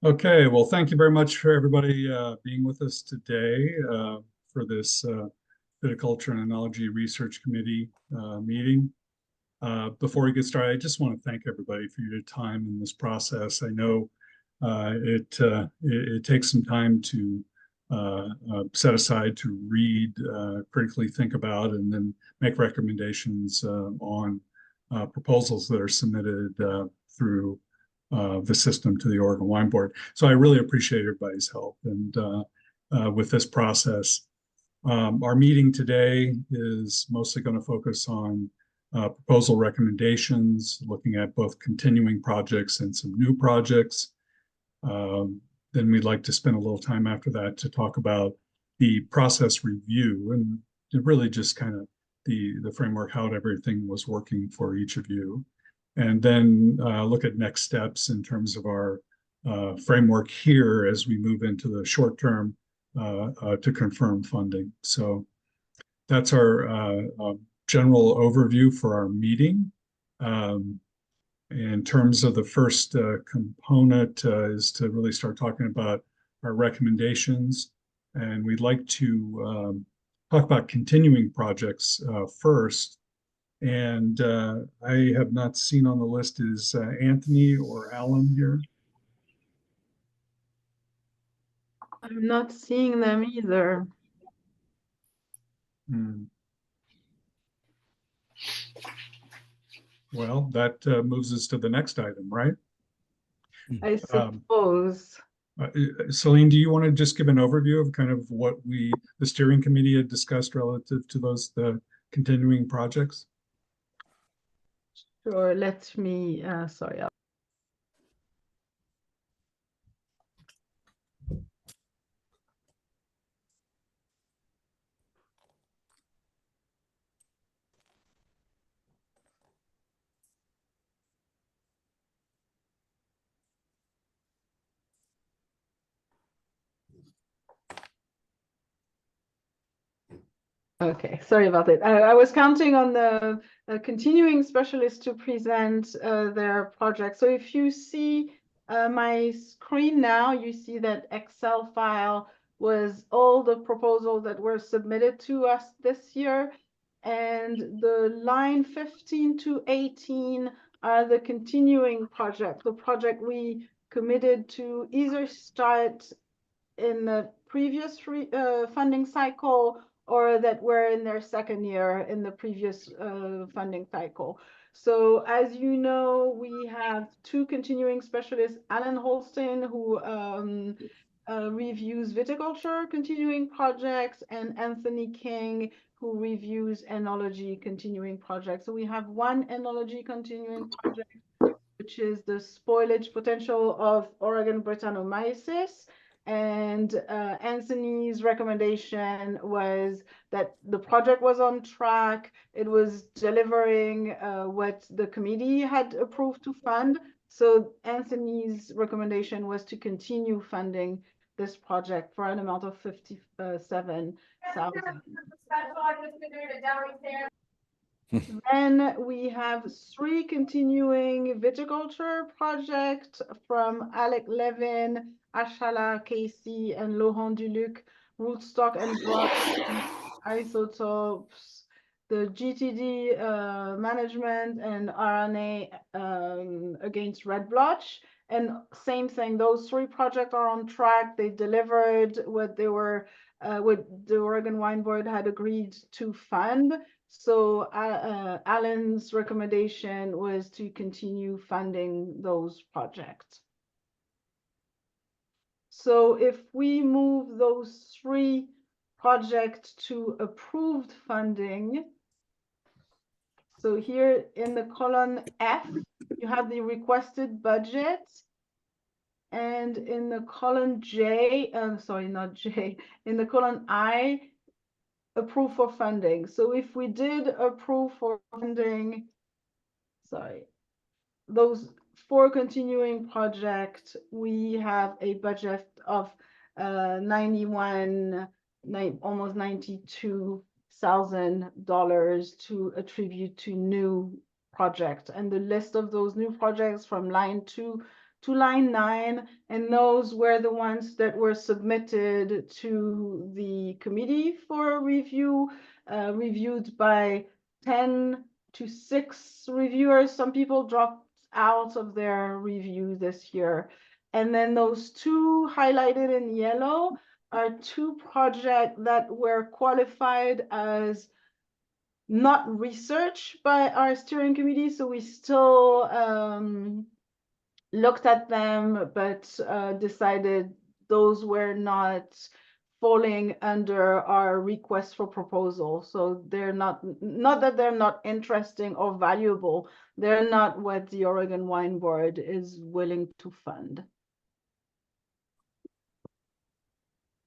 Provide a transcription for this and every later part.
Okay, well, thank you very much for everybody being with us today for this Viticulture and Enology Research Committee meeting. Before we get started, I just want to thank everybody for your time in this process. I know it takes some time to set aside to read, critically think about, and then make recommendations on proposals that are submitted through the system to the Oregon Wine Board. So I really appreciate everybody's help and with this process. Our meeting today is mostly going to focus on proposal recommendations, looking at both continuing projects and some new projects. Then we'd like to spend a little time after that to talk about the process review and really just kind of the framework, how everything was working for each of you. And then look at next steps in terms of our framework here as we move into the short term to confirm funding. So that's our general overview for our meeting. In terms of the first component is to really start talking about our recommendations. And we'd like to talk about continuing projects first. And I have not seen on the list is Anthony or Alan here. I'm not seeing them either. Well, that moves us to the next item, right? I suppose. Celine, do you want to just give an overview of kind of what the steering committee had discussed relative to the continuing projects? Sure, let me, sorry. Okay, sorry about it. I was counting on the continuing specialists to present their project. So if you see my screen now, you see that Excel file was all the proposals that were submitted to us this year. And the line 15 to 18 are the continuing project, the project we committed to either start in the previous funding cycle or that were in their second year in the previous funding cycle. So as you know, we have two continuing specialists, Alan Holstein, who reviews viticulture continuing projects, and Anthony King, who reviews enology continuing projects. So we have one enology continuing project, which is the spoilage potential of Oregon Brettanomyces. And Anthony's recommendation was that the project was on track. It was delivering what the committee had approved to fund. So Anthony's recommendation was to continue funding this project for an amount of $57,000. Then we have three continuing viticulture projects from Alec Levin, Ashala Casey, and Laurent Duluc, rootstock and drop isotopes, the GTD management, and RNA against red blotch. And same thing, those three projects are on track. They delivered what they were, what the Oregon Wine Board had agreed to fund. So Alan's recommendation was to continue funding those projects. So if we move those three projects to approved funding, so here in the column F, you have the requested budget. And in the column J, sorry, not J, in the column I, approve for funding. So if we did approve for funding, sorry, those four continuing projects, we have a budget of almost $92,000 to attribute to new projects. And the list of those new projects from line 2 to line 9, and those were the ones that were submitted to the committee for review, reviewed by 10 to 6 reviewers. Some people dropped out of their review this year. And then those 2 highlighted in yellow are 2 projects that were qualified as not research by our steering committee, so we still looked at them, but decided those were not falling under our request for proposal. So they're not that they're not interesting or valuable, they're not what the Oregon Wine Board is willing to fund.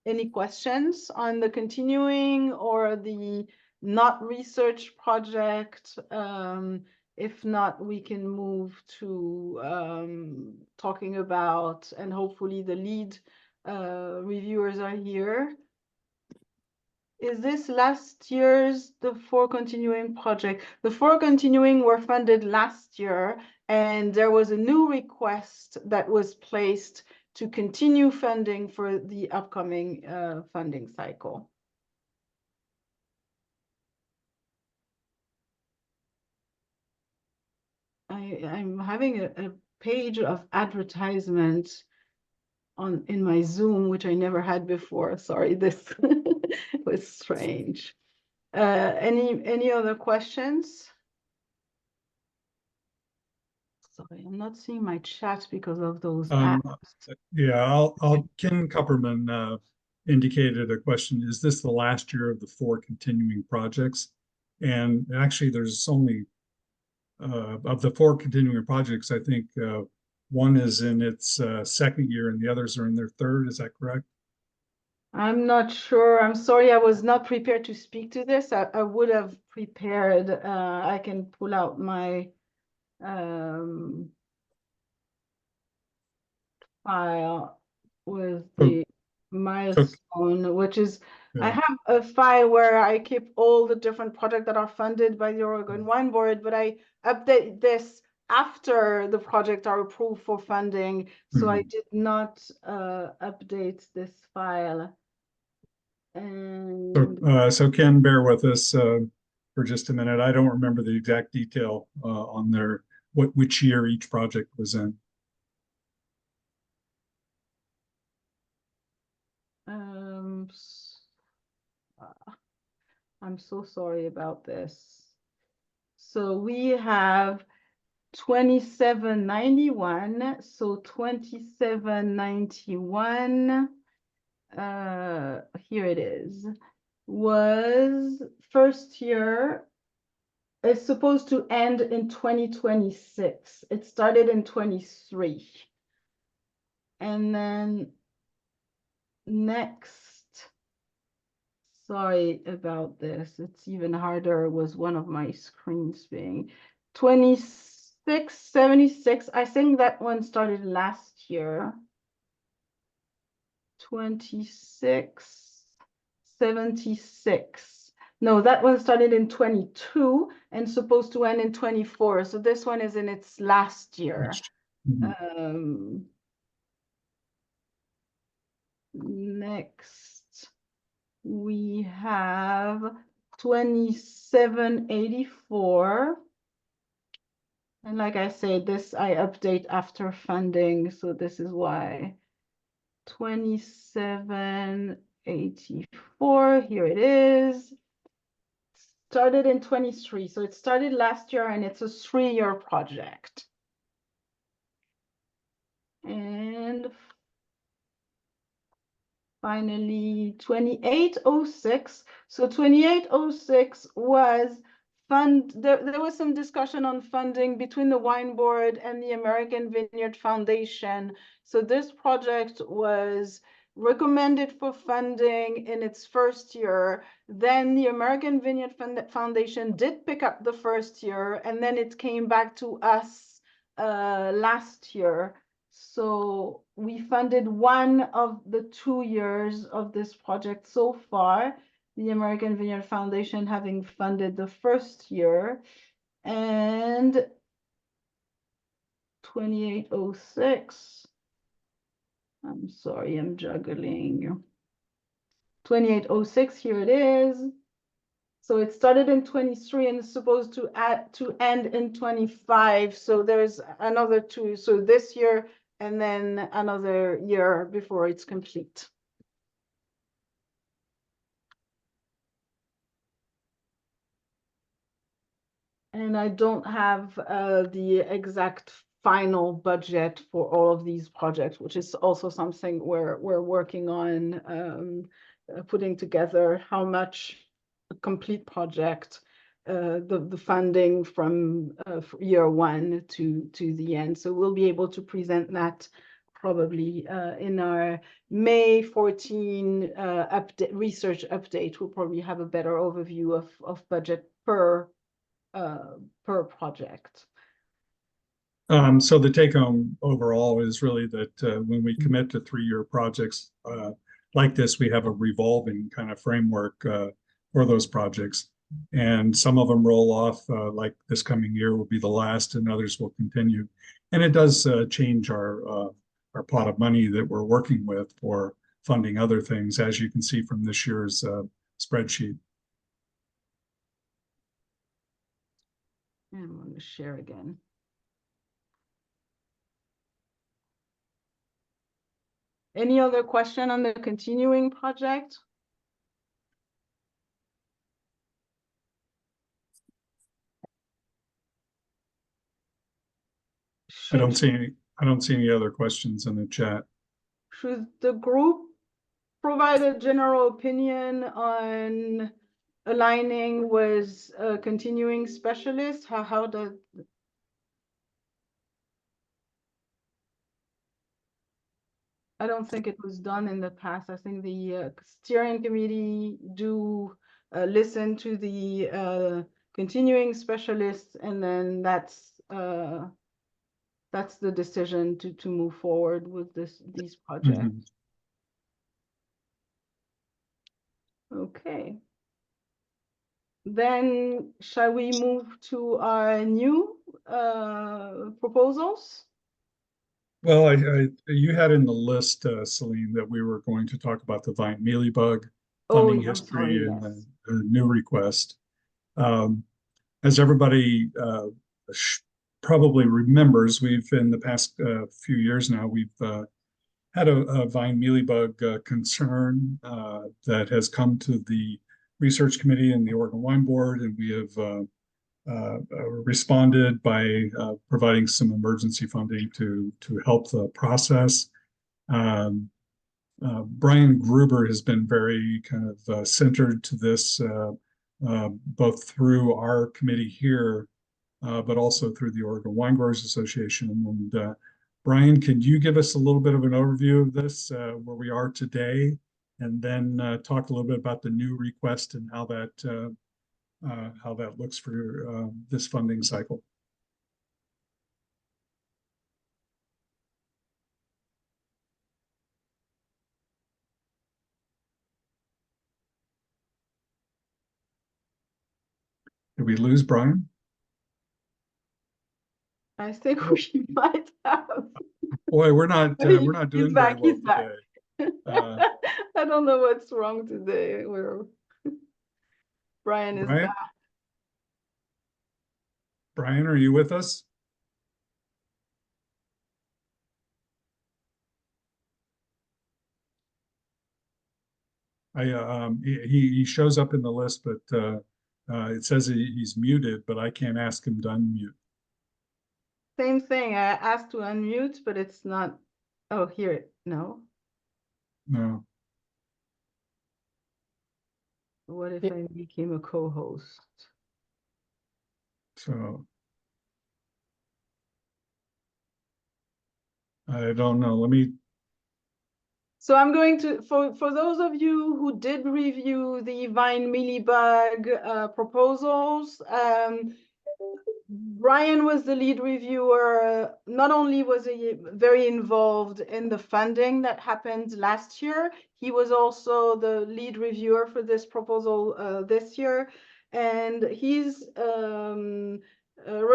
Any questions on the continuing or the not research project? If not, we can move to talking about, and hopefully the lead reviewers are here. Is this last year's, the 4 continuing project? The 4 continuing were funded last year, and there was a new request that was placed to continue funding for the upcoming funding cycle. I'm having a page of advertisement in my Zoom, which I never had before. Sorry, this was strange. Any other questions? Sorry, I'm not seeing my chat because of those apps. Yeah, Ken Kupperman indicated a question. Is this the last year of the 4 continuing projects? And actually, there's only of the 4 continuing projects, I think one is in its 2nd year and the others are in their 3rd. Is that correct? I'm not sure. I'm sorry, I was not prepared to speak to this. I would have prepared. I can pull out my file with the milestone, which is, I have a file where I keep all the different projects that are funded by the Oregon Wine Board, but I update this after the projects are approved for funding. So I did not update this file. And so Ken, bear with us for just a minute. I don't remember the exact detail on which year each project was in. I'm so sorry about this. So we have 2791. So 2791, here it is, was first year. It's supposed to end in 2026. It started in 23. And then next, sorry about this, it's even harder, was one of my screens being 2676. I think that one started last year. 2676. No, that one started in 22 and supposed to end in 24. So this one is in its last year. Next, we have 2784. And like I said, this I update after funding. So this is why 2784, here it is. Started in 23. So it started last year and it's a 3-year project. And finally, 2806. So 2806 was there was some discussion on funding between the Wine Board and the American Vineyard Foundation. So this project was recommended for funding in its first year. Then the American Vineyard Foundation did pick up the first year, and then it came back to us last year. So we funded one of the 2 years of this project so far, the American Vineyard Foundation having funded the first year. And 2806. I'm sorry, I'm juggling. 2806, here it is. So it started in 23 and is supposed to end in 25. So there's another 2. So this year and then another year before it's complete. And I don't have the exact final budget for all of these projects, which is also something we're working on, putting together how much a complete project, the funding from year 1 to the end. So we'll be able to present that probably in our May 14 research update. We'll probably have a better overview of budget per project. So the take home overall is really that when we commit to 3-year projects like this, we have a revolving kind of framework for those projects. And some of them roll off, like this coming year will be the last, and others will continue. And it does change our pot of money that we're working with for funding other things, as you can see from this year's spreadsheet. I'm going to share again. Any other question on the continuing project? I don't see any other questions in the chat. Should the group provide a general opinion on aligning with a continuing specialist? How does I don't think it was done in the past. I think the steering committee do listen to the continuing specialists, and then that's the decision to move forward with these projects. Mm-hmm. Okay. Then shall we move to our new proposals? Well, you had in the list, Celine, that we were going to talk about the vine mealybug funding history and yes. the new request. As everybody probably remembers, we've in the past few years now, we've had a vine mealybug concern that has come to the research committee and the Oregon Wine Board, and we have responded by providing some emergency funding to help the process. Brian Gruber has been very kind of centered to this, both through our committee here, but also through the Oregon Wine Growers Association. And Brian, can you give us a little bit of an overview of this, where we are today, and then talk a little bit about the new request and how that looks for this funding cycle? Did we lose Brian? I think we might have. Boy, we're not doing very well today. I don't know what's wrong today. Brian is back. Brian, are you with us? He shows up in the list, but it says he's muted, but I can't ask him to unmute. Same thing. I asked to unmute, but it's not. Oh, here. No. No. What if I became a co-host? So I don't know. Let me. So I'm going to, for those of you who did review the Vine Mealybug proposals, Brian was the lead reviewer. Not only was he very involved in the funding that happened last year, he was also the lead reviewer for this proposal this year. And his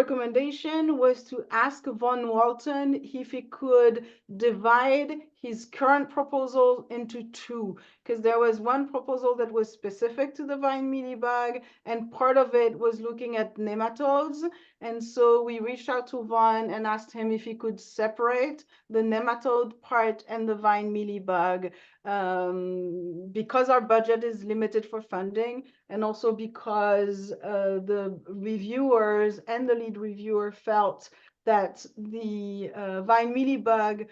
recommendation was to ask Von Walton if he could divide his current proposal into two, because there was one proposal that was specific to the vine mealybug, and part of it was looking at nematodes. And so we reached out to Von and asked him if he could separate the nematode part and the vine mealybug, because our budget is limited for funding, and also because the reviewers and the lead reviewer felt that the vine mealybug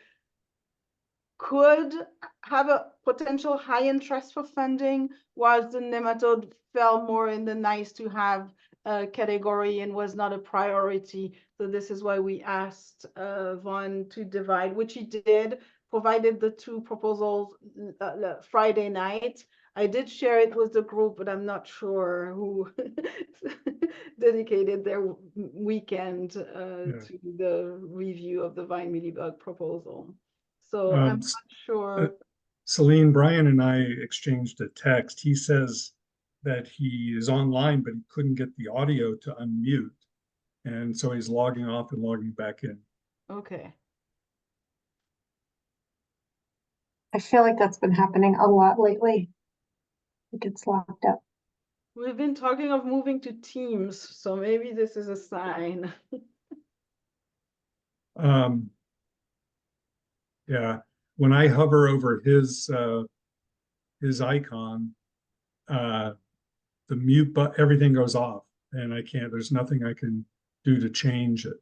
could have a potential high interest for funding, whilst the nematode fell more in the nice to have category and was not a priority. So this is why we asked Vaughn to divide, which he did, provided the two proposals Friday night. I did share it with the group, but I'm not sure who dedicated their weekend to the review of the vine mealybug proposal. So I'm not sure. Celine, Brian and I exchanged a text. He says that he is online, but he couldn't get the audio to unmute. And so he's logging off and logging back in. Okay. I feel like that's been happening a lot lately. It gets locked up. We've been talking of moving to Teams, so maybe this is a sign. Yeah, when I hover over his icon, the mute button, everything goes off, and I can't. There's nothing I can do to change it.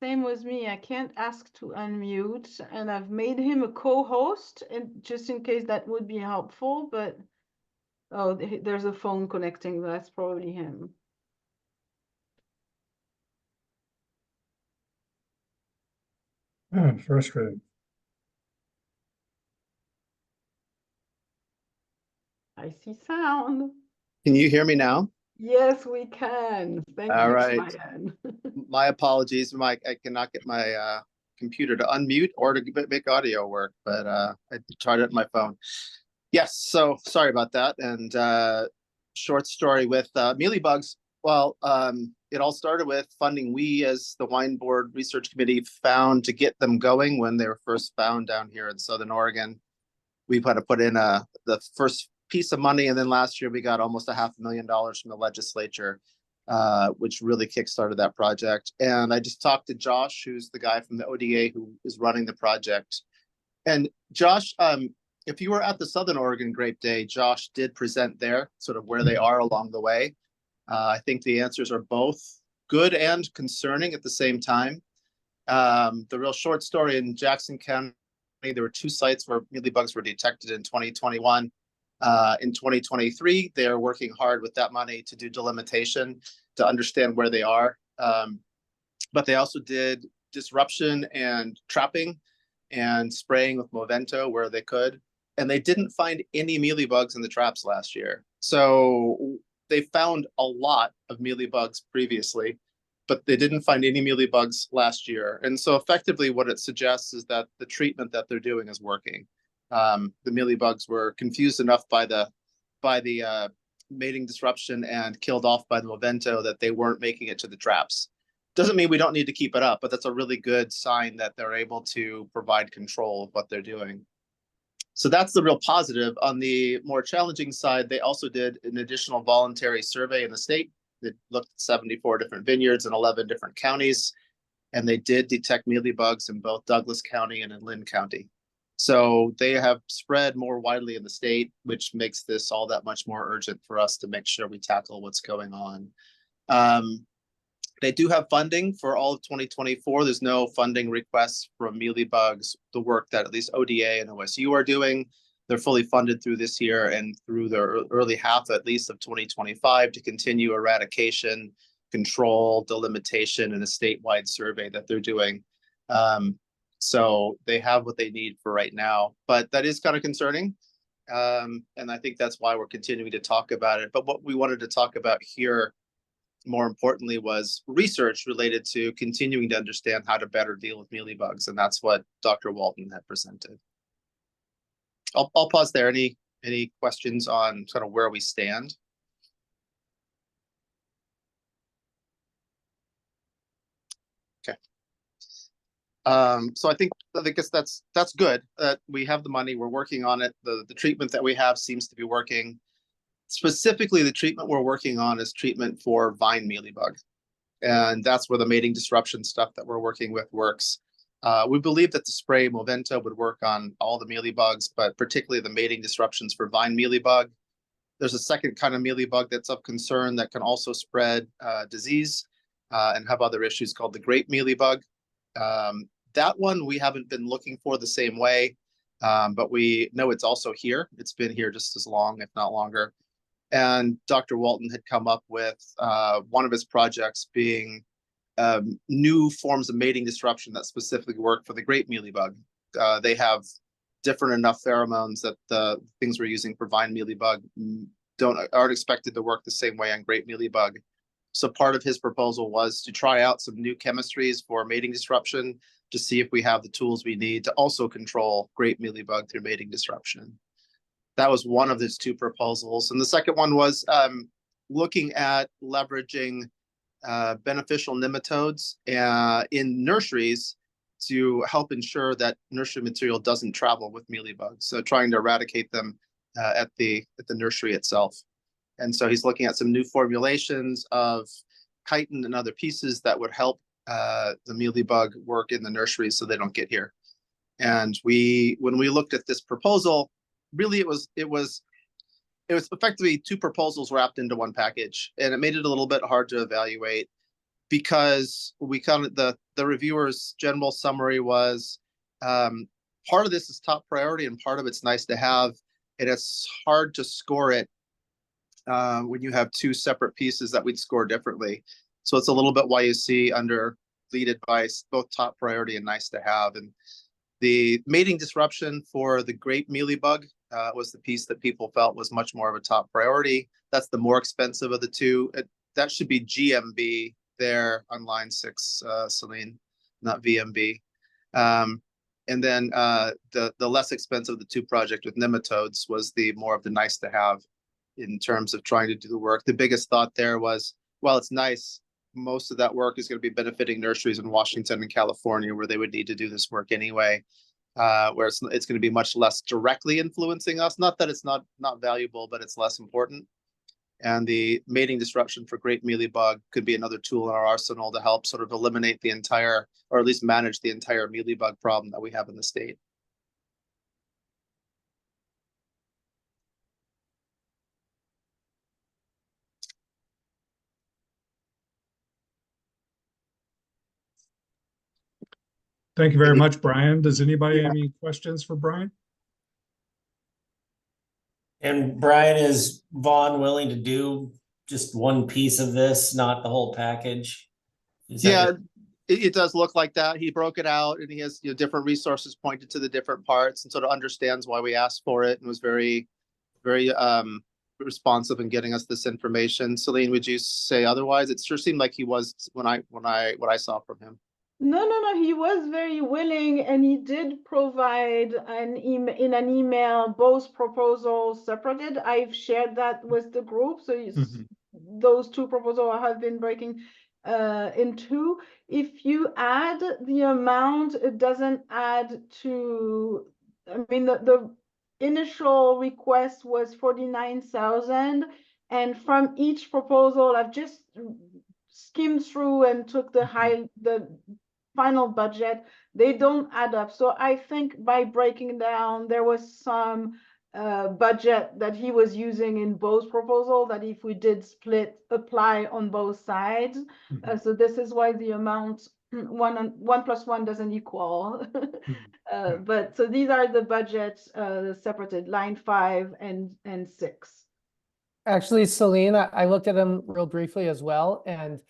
Same with me. I can't ask to unmute, and I've made him a co-host, and just in case that would be helpful. But oh, there's a phone connecting. That's probably him. Oh, frustrating. I see sound. Can you hear me now? Yes, we can. Thank All you, right. Ryan. My apologies, Mike. I cannot get my computer to unmute or to make audio work, but I tried it on my phone. Yes, so sorry about that. And short story with mealybugs. Well, it all started with funding we, as the Wine Board Research Committee, found to get them going when they were first found down here in Southern Oregon. We've had to put in the first piece of money, and then last year we got almost $500,000 from the legislature, which really kickstarted that project. And I just talked to Josh, who's the guy from the ODA who is running the project. And Josh, if you were at the Southern Oregon Grape Day, Josh did present there, sort of where they are along the way. I think the answers are both good and concerning at the same time. The real short story: in Jackson County, there were 2 sites where mealybugs were detected in 2021. In 2023, they're working hard with that money to do delimitation to understand where they are. But they also did disruption and trapping and spraying with Movento where they could. And they didn't find any mealybugs in the traps last year. So they found a lot of mealybugs previously, but they didn't find any mealybugs last year. And so effectively what it suggests is that the treatment that they're doing is working. The mealybugs were confused enough by the mating disruption and killed off by the Movento that they weren't making it to the traps. Doesn't mean we don't need to keep it up, but that's a really good sign that they're able to provide control of what they're doing. So that's the real positive. On the more challenging side, they also did an additional voluntary survey in the state that looked at 74 different vineyards in 11 different counties, and they did detect mealybugs in both Douglas County and in Lynn County. So they have spread more widely in the state, which makes this all that much more urgent for us to make sure we tackle what's going on. They do have funding for all of 2024. There's no funding requests from mealybugs. The work that at least ODA and OSU are doing, they're fully funded through this year and through the early half, at least, of 2025 to continue eradication, control, delimitation, and a statewide survey that they're doing. So they have what they need for right now, but that is kind of concerning. And I think that's why we're continuing to talk about it. But what we wanted to talk about here, more importantly, was research related to continuing to understand how to better deal with mealybugs. And that's what Dr. Walton had presented. I'll pause there. Any questions on sort of where we stand? So I guess that's good that we have the money, we're working on it. The treatment that we have seems to be working. Specifically, the treatment we're working on is treatment for vine mealybug. And that's where the mating disruption stuff that we're working with works. We believe that the spray Movento would work on all the mealybugs, but particularly the mating disruptions for vine mealybug. There's a second kind of mealybug that's of concern that can also spread disease and have other issues called the grape mealybug. That one we haven't been looking for the same way, but we know it's also here. It's been here just as long, if not longer. And Dr. Walton had come up with one of his projects being new forms of mating disruption that specifically work for the grape mealybug. They have different enough pheromones that the things we're using for vine mealybug aren't expected to work the same way on grape mealybug. So part of his proposal was to try out some new chemistries for mating disruption to see if we have the tools we need to also control grape mealybug through mating disruption. That was one of his two proposals. And the second one was looking at leveraging beneficial nematodes in nurseries to help ensure that nursery material doesn't travel with mealybugs. So trying to eradicate them at the nursery itself. And so he's looking at some new formulations of chitin and other pieces that would help the mealybug work in the nursery so they don't get here. And when we looked at this proposal, really it was effectively two proposals wrapped into one package, and it made it a little bit hard to evaluate because we kind of the reviewer's general summary was part of this is top priority and part of it's nice to have, and it's hard to score it when you have two separate pieces that we'd score differently. So it's a little bit why you see under lead advice both top priority and nice to have. And the mating disruption for the grape mealybug was the piece that people felt was much more of a top priority. That's the more expensive of the two. That should be GMB there on line 6, Celine, not VMB. And then the less expensive of the two project with nematodes was the more of the nice to have in terms of trying to do the work. The biggest thought there was, well, it's nice. Most of that work is going to be benefiting nurseries in Washington and California where they would need to do this work anyway, where it's going to be much less directly influencing us. Not that it's not valuable, but it's less important. And the mating disruption for grape mealybug could be another tool in our arsenal to help sort of eliminate the entire, or at least manage the entire mealybug problem that we have in the state. Thank you very much, Brian. Does anybody have any questions for Brian? And Brian, is Vaughn willing to do just one piece of this, not the whole package? Yeah, it does look like that. He broke it out and he has different resources pointed to the different parts and sort of understands why we asked for it and was very, very responsive in getting us this information. Celine, would you say otherwise? It sure seemed like he was what I saw from him. No, he was very willing, and he did provide in an email both proposals separated. I've shared that with the group, so those two proposals have been breaking in two. If you add the amount, it doesn't add to. I mean, the initial request was 49,000, and from each proposal, I've just skimmed through and took the final budget. They don't add up. So I think by breaking down, there was some budget that he was using in both proposals that if we did apply on both sides. So this is why the amount 1 plus 1 doesn't equal. But so these are the budgets separated, line 5 and 6. Actually, Celine, I looked at him real briefly as well, and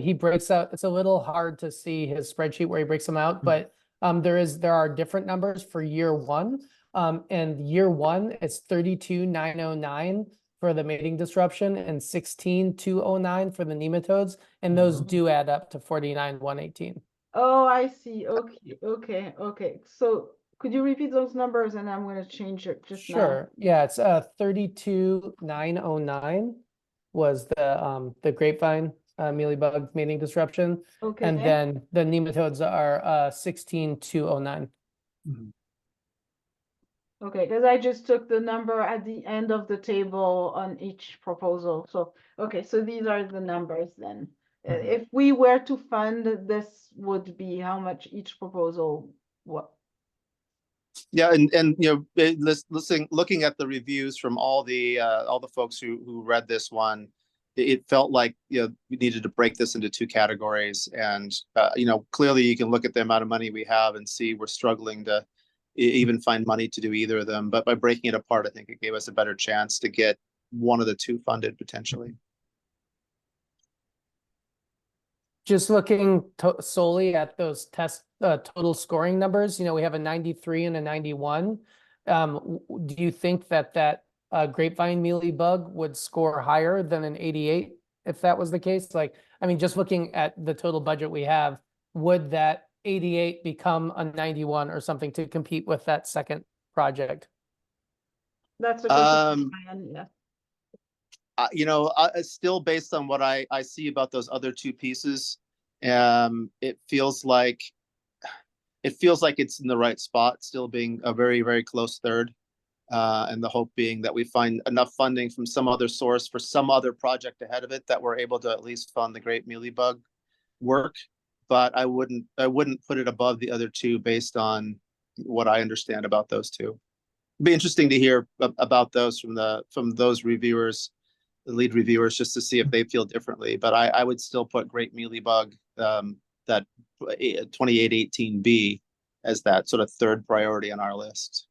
he breaks out. It's a little hard to see his spreadsheet where he breaks them out, but there are different numbers for year 1. And year 1 is 32,909 for the mating disruption and 16,209 for the nematodes, and those do add up to 49,118. Oh, I see. Okay. So could you repeat those numbers, and I'm going to change it just now. Sure. Yeah, it's 32,909 was the grapevine mealybug mating disruption. Okay. And then the nematodes are 16,209. Mhm. Okay, because I just took the number at the end of the table on each proposal. So, okay, so these are the numbers then. Mhm. If we were to fund, this would be how much each proposal, what? Yeah, and you know, looking at the reviews from all the folks who read this one, it felt like, you know, we needed to break this into two categories. And you know, clearly you can look at the amount of money we have and see we're struggling to even find money to do either of them. But by breaking it apart, I think it gave us a better chance to get one of the two funded potentially. Just looking solely at those test total scoring numbers, you know, we have a 93 and a 91. Do you think that grapevine mealybug would score higher than an 88 if that was the case? Like, I mean, just looking at the total budget we have, would that 88 become a 91 or something to compete with that second project? That's the question. Yeah. You know, still based on what I see about those other two pieces, it feels like it's in the right spot, still being a very, very close third. And the hope being that we find enough funding from some other source for some other project ahead of it that we're able to at least fund the great mealybug work. But I wouldn't put it above the other two based on what I understand about those two. It'd be interesting to hear about those from those reviewers, the lead reviewers, just to see if they feel differently. But I would still put great mealybug, that 2818B, as that sort of third priority on our list.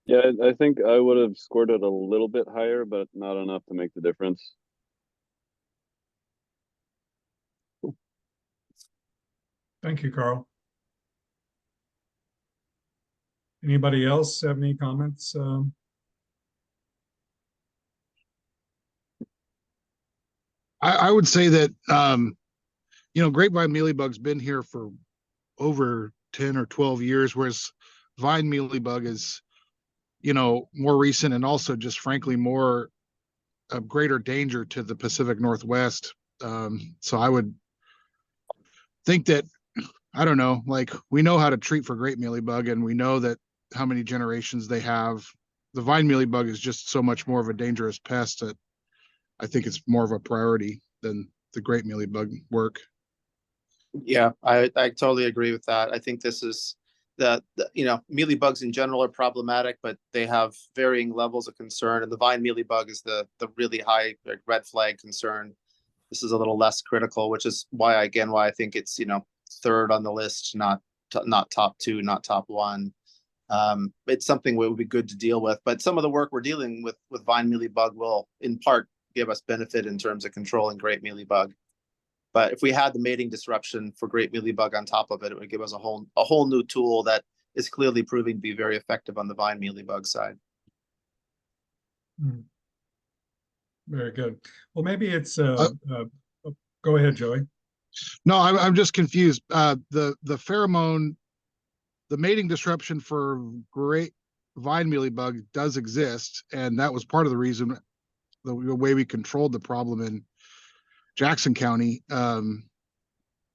Yeah, I think I would have scored it a little bit higher, but not enough to make the difference. Thank you, Carl. Anybody else have any comments? I would say that, grapevine mealybug's been here for over 10 or 12 years, whereas vine mealybug is, more recent and also just frankly more of greater danger to the Pacific Northwest. So I would think that, I don't know, like we know how to treat for great mealybug and we know that how many generations they have. The vine mealybug is just so much more of a dangerous pest that I think it's more of a priority than the great mealybug work. Yeah, I totally agree with that. I think this is the mealybugs in general are problematic, but they have varying levels of concern. And the vine mealybug is the really high red flag concern. This is a little less critical, which is why I think it's, third on the list, not top two, not top one. It's something that would be good to deal with, but some of the work we're dealing with vine mealybug will in part give us benefit in terms of controlling great mealybug. But if we had the mating disruption for great mealybug on top of it, it would give us a whole new tool that is clearly proving to be very effective on the vine mealybug side. Very good. Well, maybe it's go ahead, Joey. No, I'm just confused. The pheromone, the mating disruption for great vine mealybug does exist, and that was part of the reason, the way we controlled the problem in Jackson County. But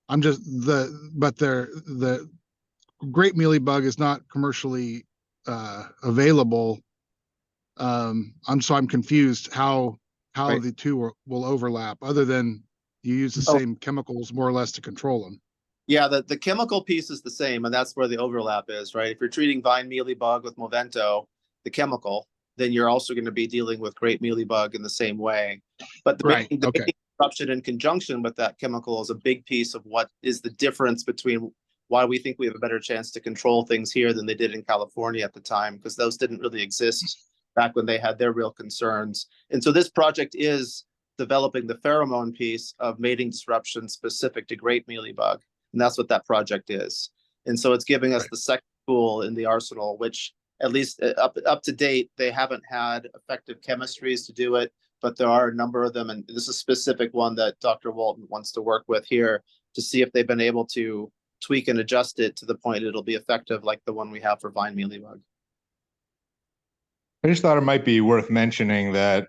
the great mealybug is not commercially available. I'm confused how Right. the two will overlap, other than you use the same chemicals more or less to control them. Yeah, the chemical piece is the same, and that's where the overlap is, right? If you're treating vine mealybug with Movento, the chemical, then you're also going to be dealing with great mealybug in the same way. But the mating disruption in conjunction with that chemical is a big piece of what is the difference between why we think we have a better chance to control things here than they did in California at the time, because those didn't really exist back when they had their real concerns. And so this project is developing the pheromone piece of mating disruption specific to great mealybug. And that's what that project is. And so it's giving us the second tool in the arsenal, which at least up to date, they haven't had effective chemistries to do it, but there are a number of them. And this is a specific one that Dr. Walton wants to work with here to see if they've been able to tweak and adjust it to the point it'll be effective like the one we have for vine mealybug. I just thought it might be worth mentioning that,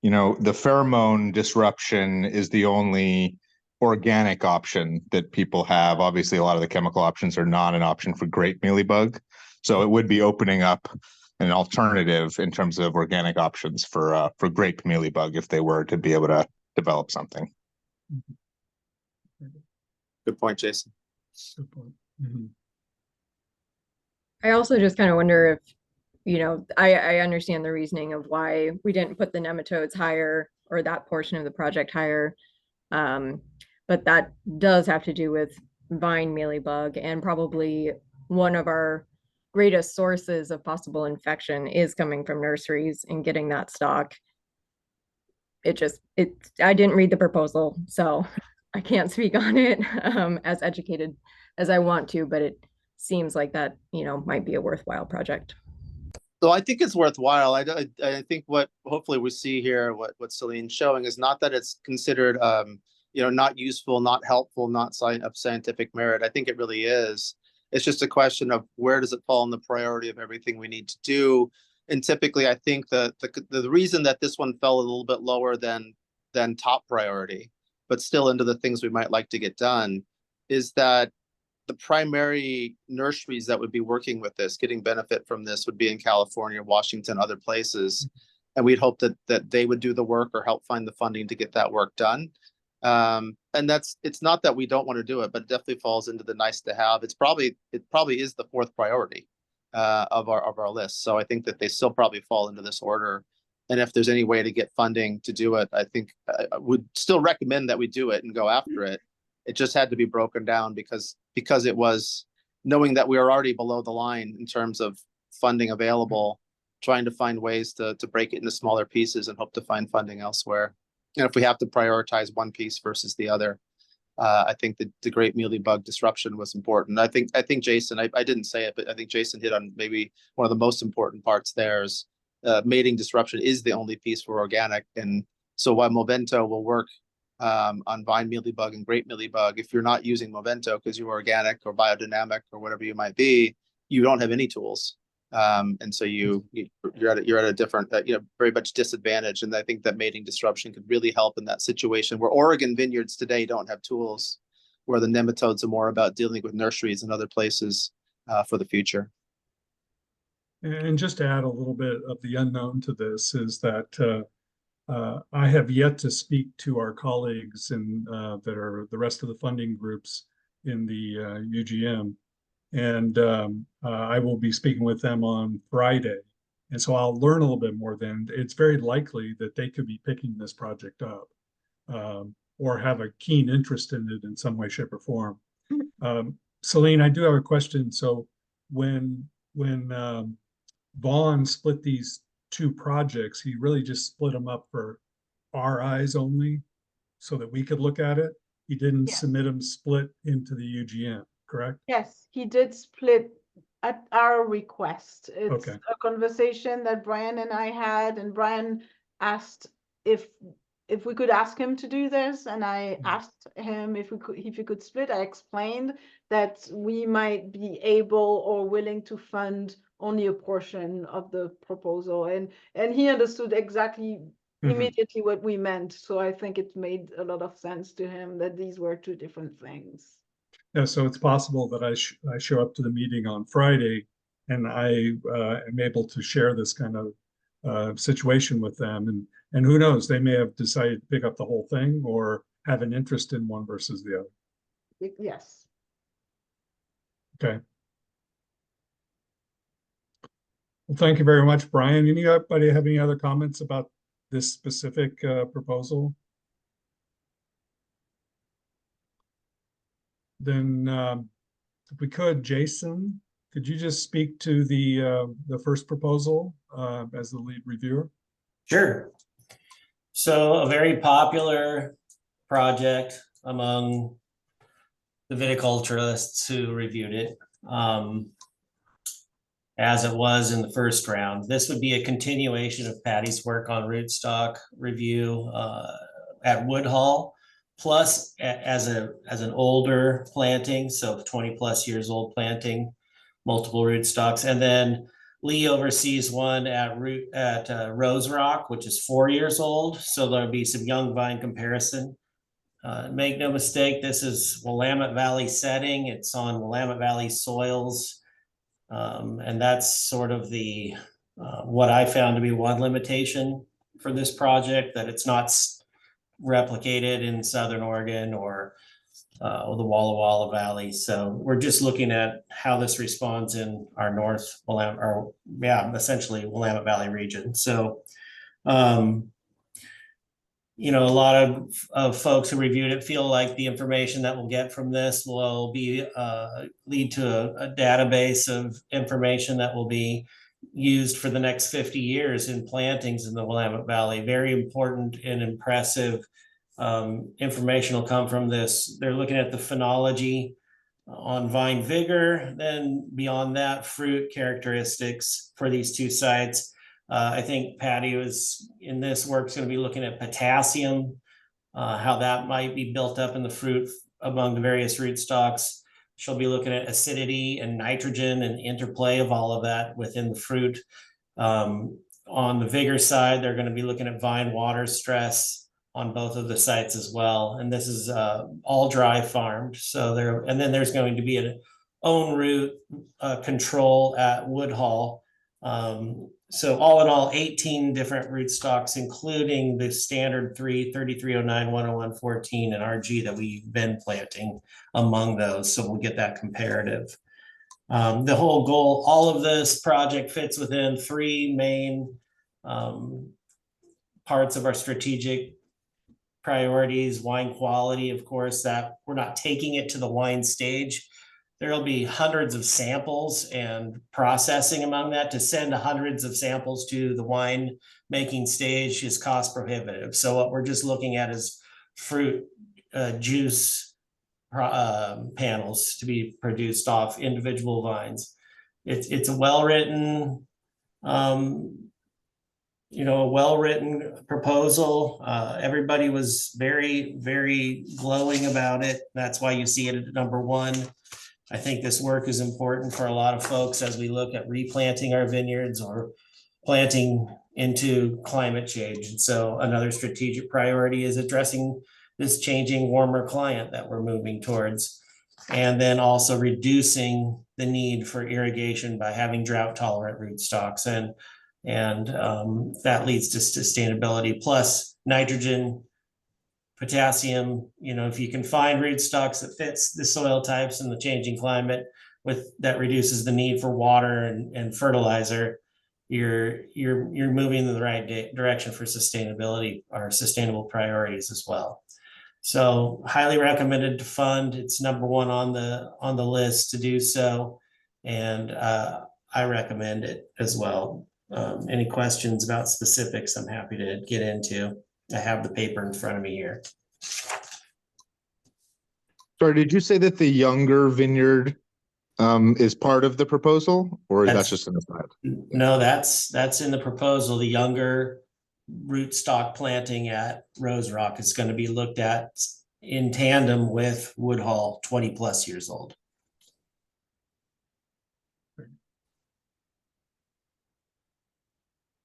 you know, the pheromone disruption is the only organic option that people have. Obviously, a lot of the chemical options are not an option for grape mealybug. So it would be opening up an alternative in terms of organic options for grape mealybug if they were to be able to develop something. Good point, Jason. Good point. Mhm. I also just kind of wonder if, you know, I understand the reasoning of why we didn't put the nematodes higher or that portion of the project higher. But that does have to do with vine mealybug, and probably one of our greatest sources of possible infection is coming from nurseries and getting that stock. I didn't read the proposal, so I can't speak on it as educated as I want to, but it seems like that, you know, might be a worthwhile project. So I think it's worthwhile. I think what hopefully we see here, what Celine's showing is not that it's considered, you know, not useful, not helpful, not of scientific merit. I think it really is. It's just a question of where does it fall in the priority of everything we need to do. And typically, I think the reason that this one fell a little bit lower than top priority, but still into the things we might like to get done, is that the primary nurseries that would be working with this, getting benefit from this, would be in California, Washington, other places. And we'd hope that they would do the work or help find the funding to get that work done. And it's not that we don't want to do it, but it definitely falls into the nice to have. It probably is the fourth priority of our list. So I think that they still probably fall into this order. And if there's any way to get funding to do it, I think I would still recommend that we do it and go after it. It just had to be broken down because it was knowing that we were already below the line in terms of funding available, trying to find ways to break it into smaller pieces and hope to find funding elsewhere. And if we have to prioritize one piece versus the other, I think the great mealybug disruption was important. I think Jason, I didn't say it, but I think Jason hit on maybe one of the most important parts there is mating disruption is the only piece for organic. And so while Movento will work on vine mealybug and grape mealybug, if you're not using Movento because you're organic or biodynamic or whatever you might be, you don't have any tools. And so you're at a different, very much disadvantage. And I think that mating disruption could really help in that situation where Oregon vineyards today don't have tools, where the nematodes are more about dealing with nurseries and other places for the future. And just to add a little bit of the unknown to this is that I have yet to speak to our colleagues that are the rest of the funding groups in the UGM. And I will be speaking with them on Friday. And so I'll learn a little bit more then. It's very likely that they could be picking this project up or have a keen interest in it in some way, shape, or form. Celine, I do have a question. So when Vaughn split these two projects, he really just split them up for our eyes only so that we could look at it. He didn't submit them split into the UGM, correct? Yes, he did split at our request. It's Okay. a conversation that Brian and I had, and Brian asked if we could ask him to do this, and I asked him if he could split. I explained that we might be able or willing to fund only a portion of the proposal, and he understood exactly immediately what we meant. So I think it made a lot of sense to him that these were two different things. Yeah, so it's possible that I show up to the meeting on Friday and I am able to share this kind of situation with them. And who knows, they may have decided to pick up the whole thing or have an interest in one versus the other. Yes. Okay. Well, thank you very much, Brian. Anybody have any other comments about this specific proposal? Then if we could, Jason, could you just speak to the first proposal as the lead reviewer? Sure. So a very popular project among the viticulturists who reviewed it, as it was in the first round. This would be a continuation of Patty's work on rootstock review at Woodhull, plus as an older planting, so 20 plus years old planting, multiple rootstocks. And then Lee oversees one at Rose Rock, which is 4 years old. So there'll be some young vine comparison. Make no mistake, this is Willamette Valley setting. It's on Willamette Valley soils. And that's sort of the what I found to be one limitation for this project, that it's not replicated in Southern Oregon or the Walla Walla Valley. So we're just looking at how this responds in our North Willamette, or essentially Willamette Valley region. So, you know, a lot of folks who reviewed it feel like the information that we'll get from this will be lead to a database of information that will be used for the next 50 years in plantings in the Willamette Valley. Very important and impressive information will come from this. They're looking at the phenology on vine vigor, then beyond that, fruit characteristics for these two sites. I think Patty was in this work is going to be looking at potassium, how that might be built up in the fruit among the various rootstocks. She'll be looking at acidity and nitrogen and interplay of all of that within the fruit. On the vigor side, they're going to be looking at vine water stress on both of the sites as well. And this is all dry farmed. So then there's going to be an own root control at Woodhull. So all in all, 18 different rootstocks, including the standard 3309, 101, 14, and RG that we've been planting among those. So we'll get that comparative. The whole goal, all of this project fits within three main parts of our strategic priorities. Wine quality, of course, that we're not taking it to the wine stage. There'll be hundreds of samples and processing among that. To send hundreds of samples to the wine making stage is cost prohibitive. So what we're just looking at is fruit juice panels to be produced off individual vines. It's a well-written, you know, a well-written proposal. Everybody was very, very glowing about it. That's why you see it at number one. I think this work is important for a lot of folks as we look at replanting our vineyards or planting into climate change. And so another strategic priority is addressing this changing warmer climate that we're moving towards. And then also reducing the need for irrigation by having drought tolerant rootstocks. And that leads to sustainability, plus nitrogen, potassium. You know, if you can find rootstocks that fits the soil types and the changing climate that reduces the need for water and fertilizer, you're moving in the right direction for sustainability or sustainable priorities as well. So highly recommended to fund. It's number one on the list to do so. And I recommend it as well. Any questions about specifics, I'm happy to get into. I have the paper in front of me here. Sorry, did you say that the younger vineyard is part of the proposal, or that's just an aside? No, that's in the proposal. The younger rootstock planting at Rose Rock is going to be looked at in tandem with Woodhull, 20 plus years old.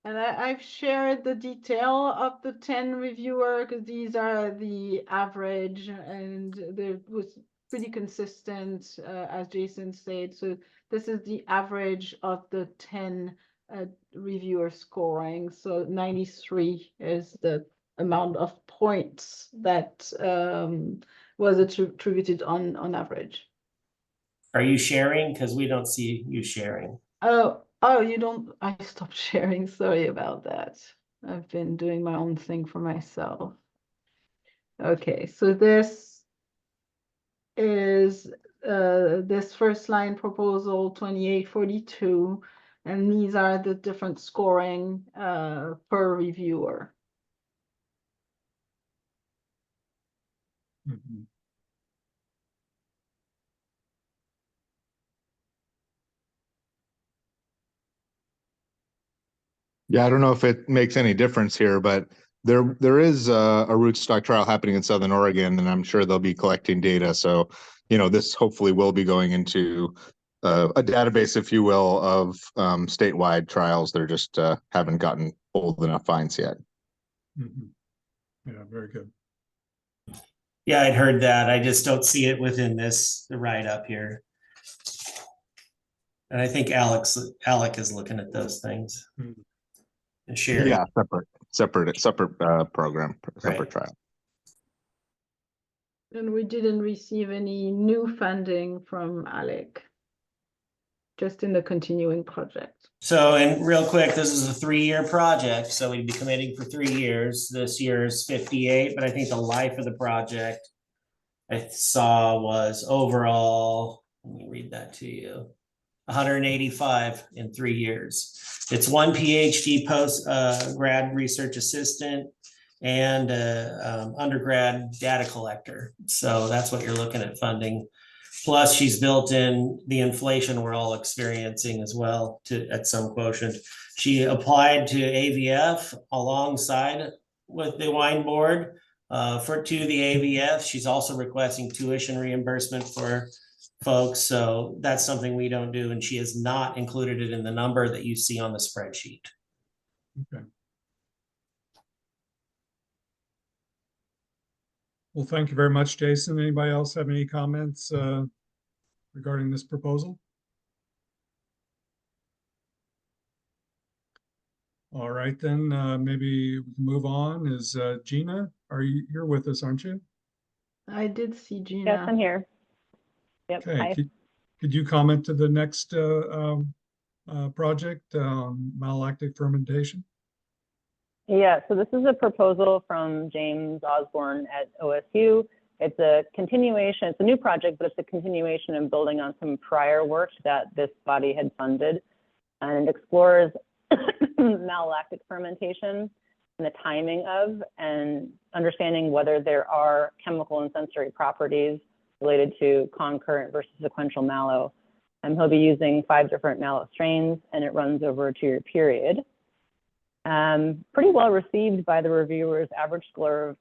And I've shared the detail of the 10 reviewer because these are the average, and there was pretty consistent, as Jason said. So this is the average of the 10 reviewer scoring. So 93 is the amount of points that was attributed on average. Are you sharing? Because we don't see you sharing. Oh, you don't, I stopped sharing. Sorry about that. I've been doing my own thing for myself. Okay, so this is this first line proposal 2842, and these are the different scoring per reviewer. Mhm. Yeah, I don't know if it makes any difference here, but there is a rootstock trial happening in Southern Oregon, and I'm sure they'll be collecting data. So, this hopefully will be going into a database, if you will, of statewide trials. They're just haven't gotten old enough fines yet. Mhm. Yeah, very good. Yeah, I'd heard that. I just don't see it within the write-up here. And I think Alec is looking at those things. Mhm. And sharing. Yeah, separate program, separate Right. trial. And we didn't receive any new funding from Alec, just in the continuing project. So, and real quick, this is a 3-year project, so we'd be committing for 3 years. This year is 58, but I think the life of the project I saw was overall, let me read that to you, 185 in 3 years. It's 1 PhD post grad research assistant and undergrad data collector. So that's what you're looking at funding. Plus, she's built in the inflation we're all experiencing as well at some quotient. She applied to AVF alongside with the wine board to the AVF. She's also requesting tuition reimbursement for folks. So that's something we don't do. And she has not included it in the number that you see on the spreadsheet. Okay. Well, thank you very much, Jason. Anybody else have any comments regarding this proposal? All right, then maybe we can move on. Is Gina, you're with us, aren't you? I did see Gina. Yes, I'm here. Yep. Okay, Hi. could you comment to the next project, malolactic fermentation? Yeah, so this is a proposal from James Osborne at OSU. It's a continuation, it's a new project, but it's a continuation of building on some prior work that this body had funded. And it explores malolactic fermentation and the timing of and understanding whether there are chemical and sensory properties related to concurrent versus sequential mallow. And he'll be using 5 different mallow strains, and it runs over a 2-year period. Pretty well received by the reviewers, average score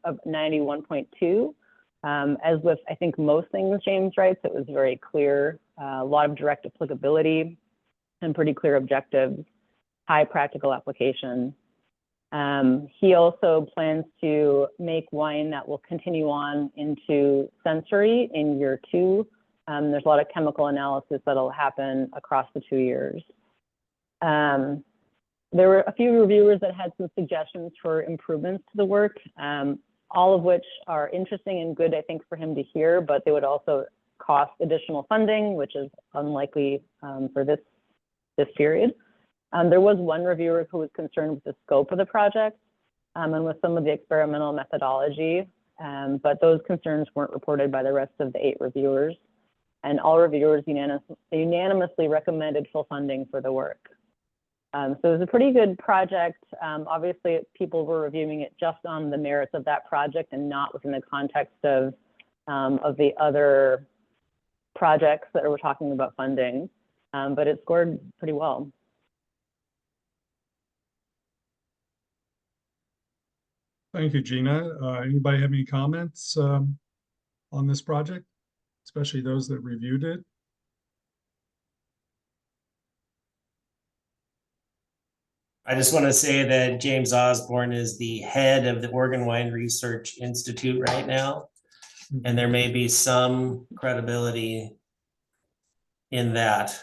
of 91.2. As with, I think, most things James writes, it was very clear, a lot of direct applicability and pretty clear objectives, high practical application. He also plans to make wine that will continue on into sensory in year 2. There's a lot of chemical analysis that'll happen across the 2 years. There were a few reviewers that had some suggestions for improvements to the work, all of which are interesting and good, I think, for him to hear, but they would also cost additional funding, which is unlikely for this period. There was one reviewer who was concerned with the scope of the project and with some of the experimental methodology, but those concerns weren't reported by the rest of the 8 reviewers. And all reviewers unanimously recommended full funding for the work. So it was a pretty good project. Obviously, people were reviewing it just on the merits of that project and not within the context of the other projects that we're talking about funding, but it scored pretty well. Thank you, Gina. Anybody have any comments on this project, especially those that reviewed it? I just want to say that James Osborne is the head of the Oregon Wine Research Institute right now, and there may be some credibility in that,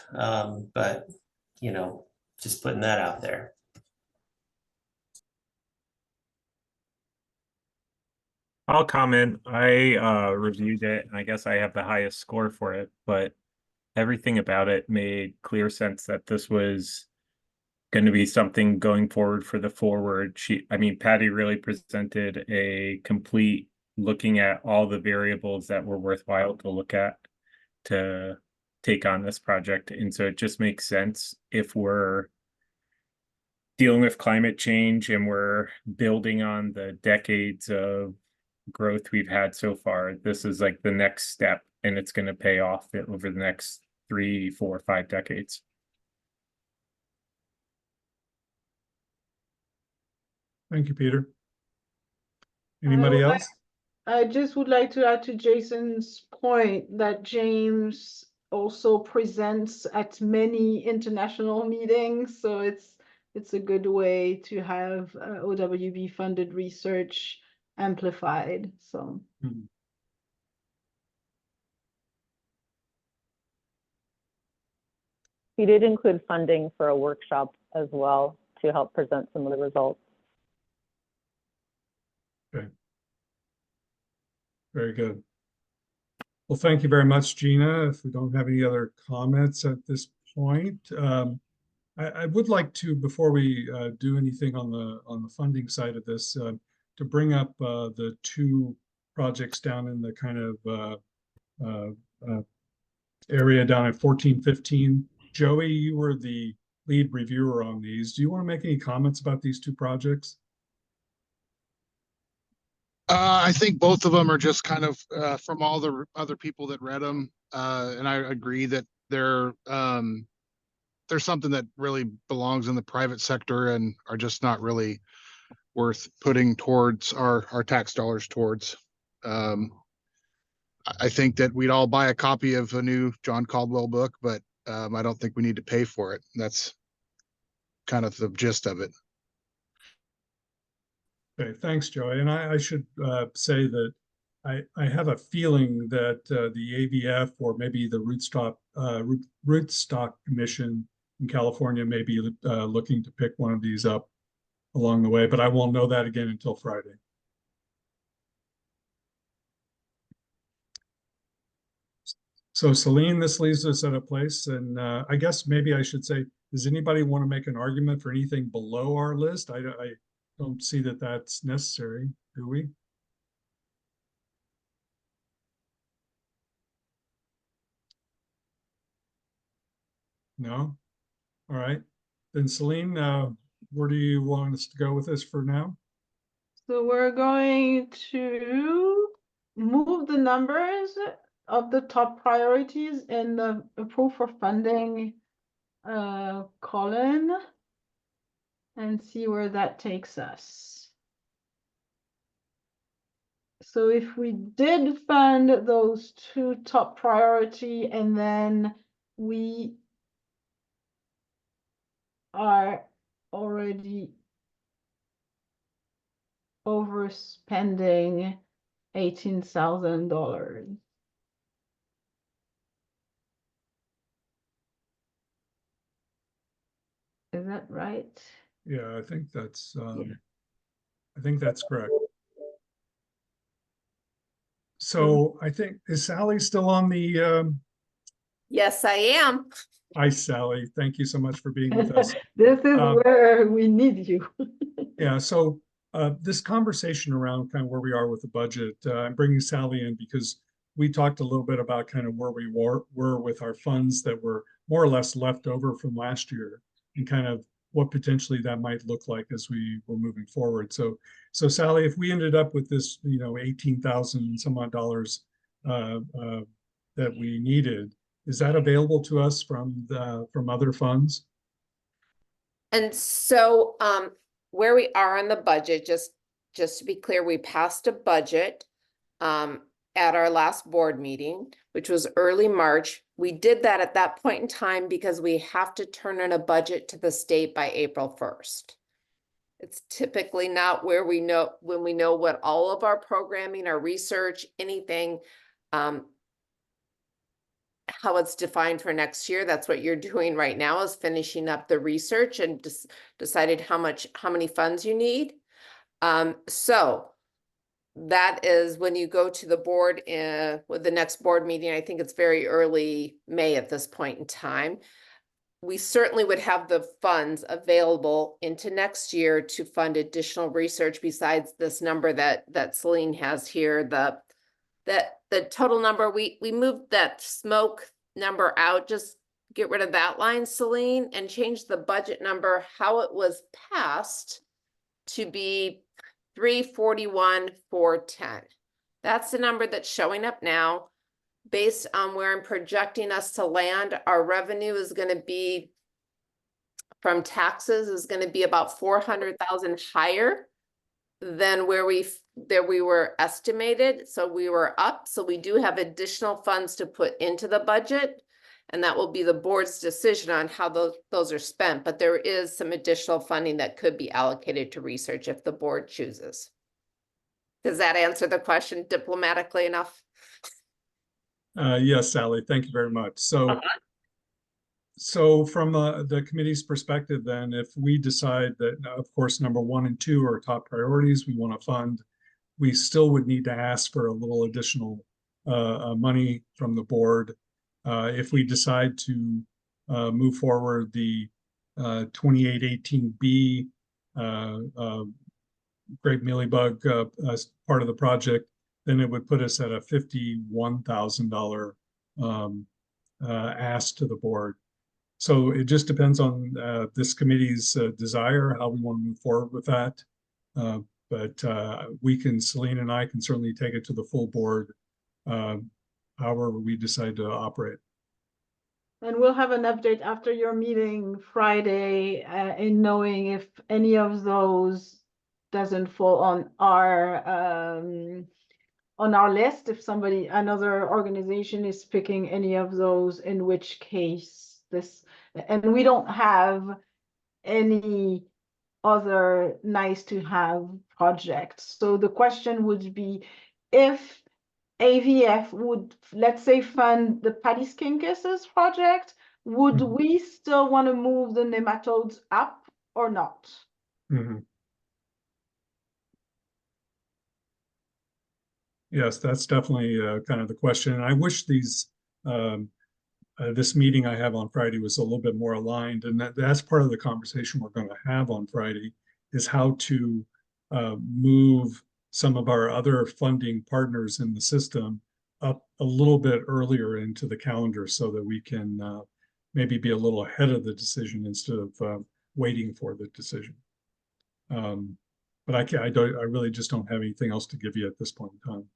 but just putting that out there. I'll comment. I reviewed it, and I guess I have the highest score for it, but everything about it made clear sense that this was going to be something going forward for the forward. Patty really presented a complete looking at all the variables that were worthwhile to look at to take on this project. And so it just makes sense if we're dealing with climate change and we're building on the decades of growth we've had so far. This is like the next step, and it's going to pay off over the next 3, 4, 5 decades. Thank you, Peter. Anybody would else? I just would like to add to Jason's point that James also presents at many international meetings, so it's a good way to have OWB funded research amplified. So Hmm. He did include funding for a workshop as well to help present some of the results. Okay. Very good. Well, thank you very much, Gina. If we don't have any other comments at this point, I would like to, before we do anything on the funding side of this, to bring up the two projects down in the kind of area down at 1415. Joey, you were the lead reviewer on these. Do you want to make any comments about these two projects? I think both of them are just kind of from all the other people that read them, and I agree that they're something that really belongs in the private sector and are just not really worth putting towards our tax dollars towards. I think that we'd all buy a copy of a new John Caldwell book, but I don't think we need to pay for it. That's kind of the gist of it. Okay, thanks, Joey. And I should say that I have a feeling that the AVF or maybe the Rootstock Commission in California may be looking to pick one of these up along the way, but I won't know that again until Friday. So Celine, this leaves us at a place, and I guess maybe I should say, does anybody want to make an argument for anything below our list? I don't see that that's necessary, do we? No? All right. Then Celine, where do you want us to go with this for now? So we're going to move the numbers of the top priorities in the approve for funding column and see where that takes us. So if we did fund those two top priority and then we are already overspending $18,000. Is that right? Yeah, I think that's correct. So I think, is Sally still on the Yes, I am. hi, Sally. Thank you so much for being with us. This is where we need you. Yeah, so this conversation around kind of where we are with the budget, I'm bringing Sally in because we talked a little bit about kind of where we were with our funds that were more or less left over from last year and kind of what potentially that might look like as we were moving forward. So Sally, if we ended up with this, 18,000 some odd dollars that we needed, is that available to us from other funds? And so where we are on the budget, just to be clear, we passed a budget at our last board meeting, which was early March. We did that at that point in time because we have to turn in a budget to the state by April 1st. It's typically not where we know when we know what all of our programming, our research, anything, how it's defined for next year. That's what you're doing right now, is finishing up the research and decided how many funds you need. So that is when you go to the board with the next board meeting. I think it's very early May at this point in time. We certainly would have the funds available into next year to fund additional research besides this number that Celine has here. The total number, we moved that smoke number out, just get rid of that line, Celine, and change the budget number, how it was passed, to be 341,410. That's the number that's showing up now. Based on where I'm projecting us to land, our revenue is going to be from taxes is going to be about 400,000 higher than where we were estimated, so we were up, so we do have additional funds to put into the budget. And that will be the board's decision on how those are spent, but there is some additional funding that could be allocated to research if the board chooses. Does that answer the question diplomatically enough? Yes, Sally, thank you very much. So, so from the committee's perspective, then, if we decide that, of course, number 1 and 2 are top priorities, we want to fund, we still would need to ask for a little additional money from the board. If we decide to move forward the 2818B grape mealybug as part of the project, then it would put us at a $51,000 ask to the board. So it just depends on this committee's desire, how we want to move forward with that. But we can, Celine and I can certainly take it to the full board, however we decide to operate. And we'll have an update after your meeting Friday in knowing if any of those doesn't fall on our list. If another organization is picking any of those, in which case this, and we don't have any other nice to have projects. So the question would be, if AVF would, let's say, fund the Paliskinkises project, would we still want to move the nematodes up or not? Yes, that's definitely kind of the question. And I wish these this meeting I have on Friday was a little bit more aligned, and that's part of the conversation we're going to have on Friday, is how to move some of our other funding partners in the system up a little bit earlier into the calendar so that we can maybe be a little ahead of the decision instead of waiting for the decision. But I really just don't have anything else to give you at this point in time.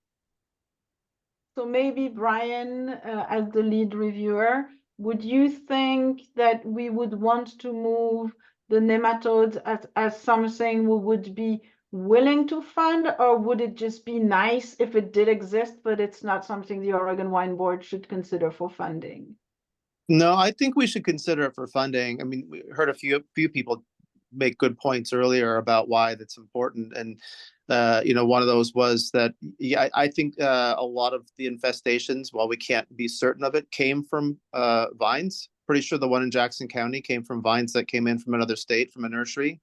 So maybe Brian, as the lead reviewer, would you think that we would want to move the nematodes as something we would be willing to fund, or would it just be nice if it did exist, but it's not something the Oregon Wine Board should consider for funding? No, I think we should consider it for funding. I mean, we heard a few people make good points earlier about why that's important. And, you know, one of those was that, yeah, I think a lot of the infestations, while we can't be certain of it, came from vines. Pretty sure the one in Jackson County came from vines that came in from another state, from a nursery.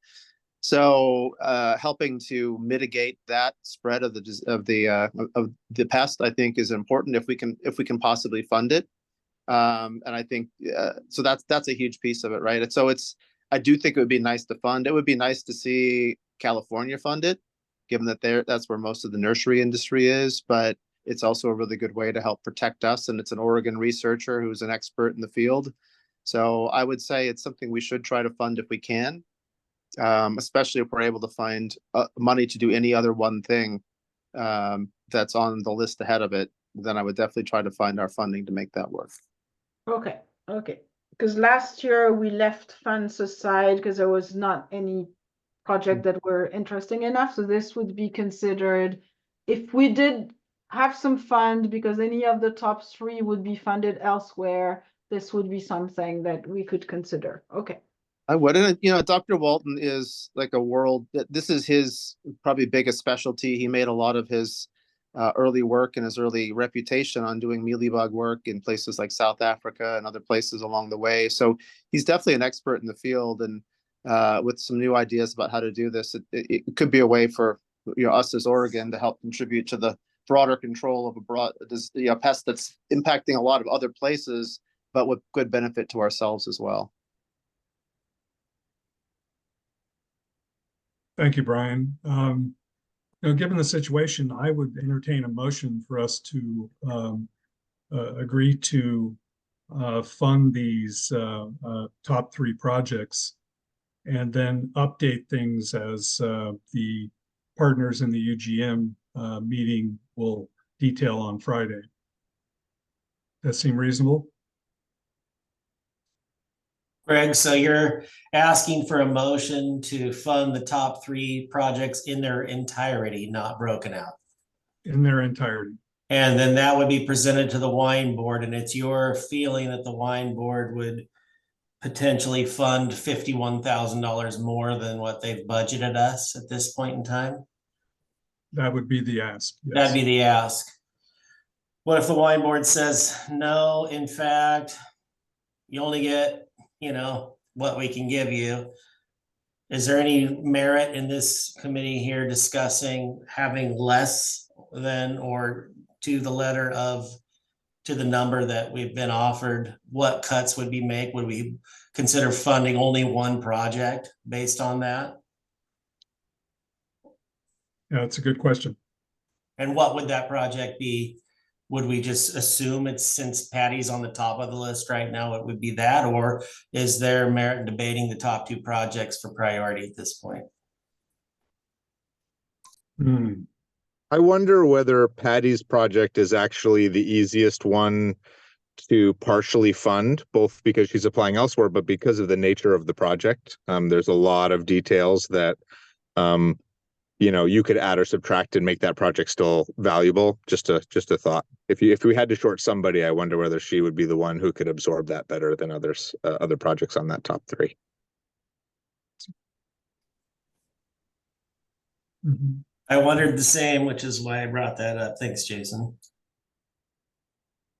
So helping to mitigate that spread of the pest, I think, is important if we can possibly fund it. And I think so that's a huge piece of it, right? And so I do think it would be nice to fund. It would be nice to see California fund it, given that that's where most of the nursery industry is. But it's also a really good way to help protect us, and it's an Oregon researcher who's an expert in the field. So I would say it's something we should try to fund if we can. Especially if we're able to find money to do any other one thing that's on the list ahead of it, then I would definitely try to find our funding to make that work. Okay. Because last year we left funds aside because there was not any project that were interesting enough. So this would be considered, if we did have some fund, because any of the top 3 would be funded elsewhere, this would be something that we could consider. Okay. I wouldn't, you know, Dr. Walton is like this is his probably biggest specialty. He made a lot of his early work and his early reputation on doing mealybug work in places like South Africa and other places along the way. So he's definitely an expert in the field, and with some new ideas about how to do this, it could be a way for, you know, us as Oregon to help contribute to the broader control of a pest that's impacting a lot of other places, but with good benefit to ourselves as well. Thank you, Brian. You know, given the situation, I would entertain a motion for us to agree to fund these top 3 projects, and then update things as the partners in the UGM meeting will detail on Friday. That seem reasonable? Greg, so you're asking for a motion to fund the top 3 projects in their entirety, not broken out. in their entirety. And then that would be presented to the wine board, and it's your feeling that the wine board would potentially fund $51,000 more than what they've budgeted us at this point in time? That would be the ask. Yes. That'd be the ask. What if the wine board says, no, in fact, you only get, what we can give you? Is there any merit in this committee here discussing having less than or to the letter of to the number that we've been offered? What cuts would be made? Would we consider funding only one project based on that? Yeah, it's a good question. And what would that project be? Would we just assume it's, since Patty's on the top of the list right now, it would be that, or is there merit in debating the top 2 projects for priority at this point? I wonder whether Patty's project is actually the easiest one to partially fund, both because she's applying elsewhere, but because of the nature of the project. There's a lot of details that you could add or subtract and make that project still valuable. Just a thought. If we had to short somebody, I wonder whether she would be the one who could absorb that better than others, other projects on that top 3. I wondered the same, which is why I brought that up. Thanks, Jason.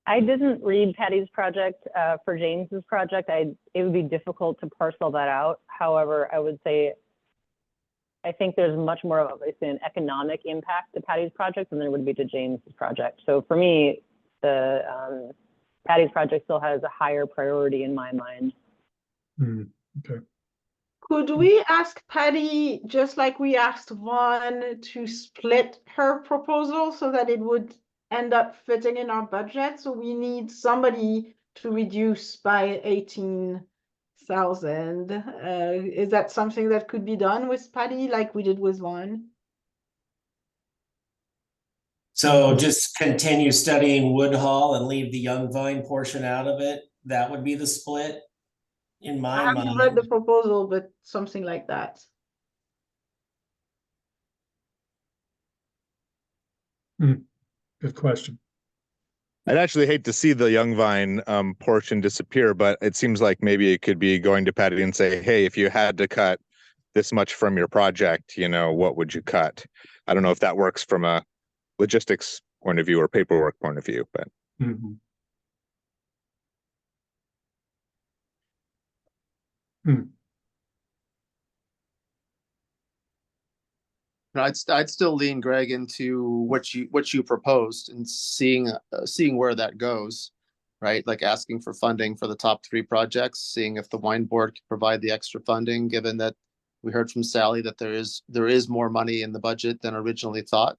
I didn't read Patty's project for James's project. It would be difficult to parcel that out. However, I would say I think there's much more of an economic impact to Patty's project than there would be to James's project. So for me, the Patty's project still has a higher priority in my mind. Okay. Could we ask Patty, just like we asked Vaughn, to split her proposal so that it would end up fitting in our budget? So we need somebody to reduce by 18,000. Is that something that could be done with Patty like we did with Vaughn? So just continue studying Woodhall and leave the Young Vine portion out of it. That would be the split in my I haven't mind. read the proposal, but something like that. Good question. I'd actually hate to see the Young Vine portion disappear, but it seems like maybe it could be going to Patty and say, hey, if you had to cut this much from your project, what would you cut? I don't know if that works from a logistics point of view or paperwork point of view, but. I'd still lean, Greg, into what you proposed and seeing where that goes, right? Like asking for funding for the top 3 projects, seeing if the wine board can provide the extra funding, given that we heard from Sally that there is more money in the budget than originally thought.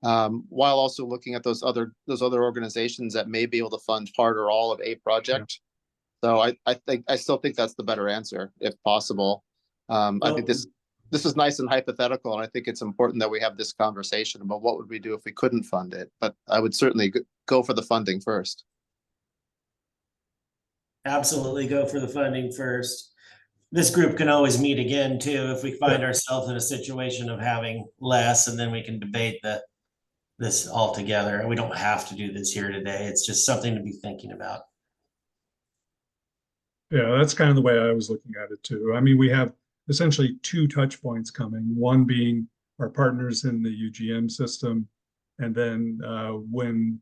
While also looking at those other organizations that may be able to fund part or all of a project. So I still think that's the better answer if possible. I think this is nice and hypothetical, and I think it's important that we have this conversation about what would we do if we couldn't fund it. But I would certainly go for the funding first. Absolutely go for the funding first. This group can always meet again too if we find ourselves in a situation of having less, and then we can debate this all together. We don't have to do this here today. It's just something to be thinking about. Yeah, that's kind of the way I was looking at it too. I mean, we have essentially 2 touch points coming, one being our partners in the UGM system. And then when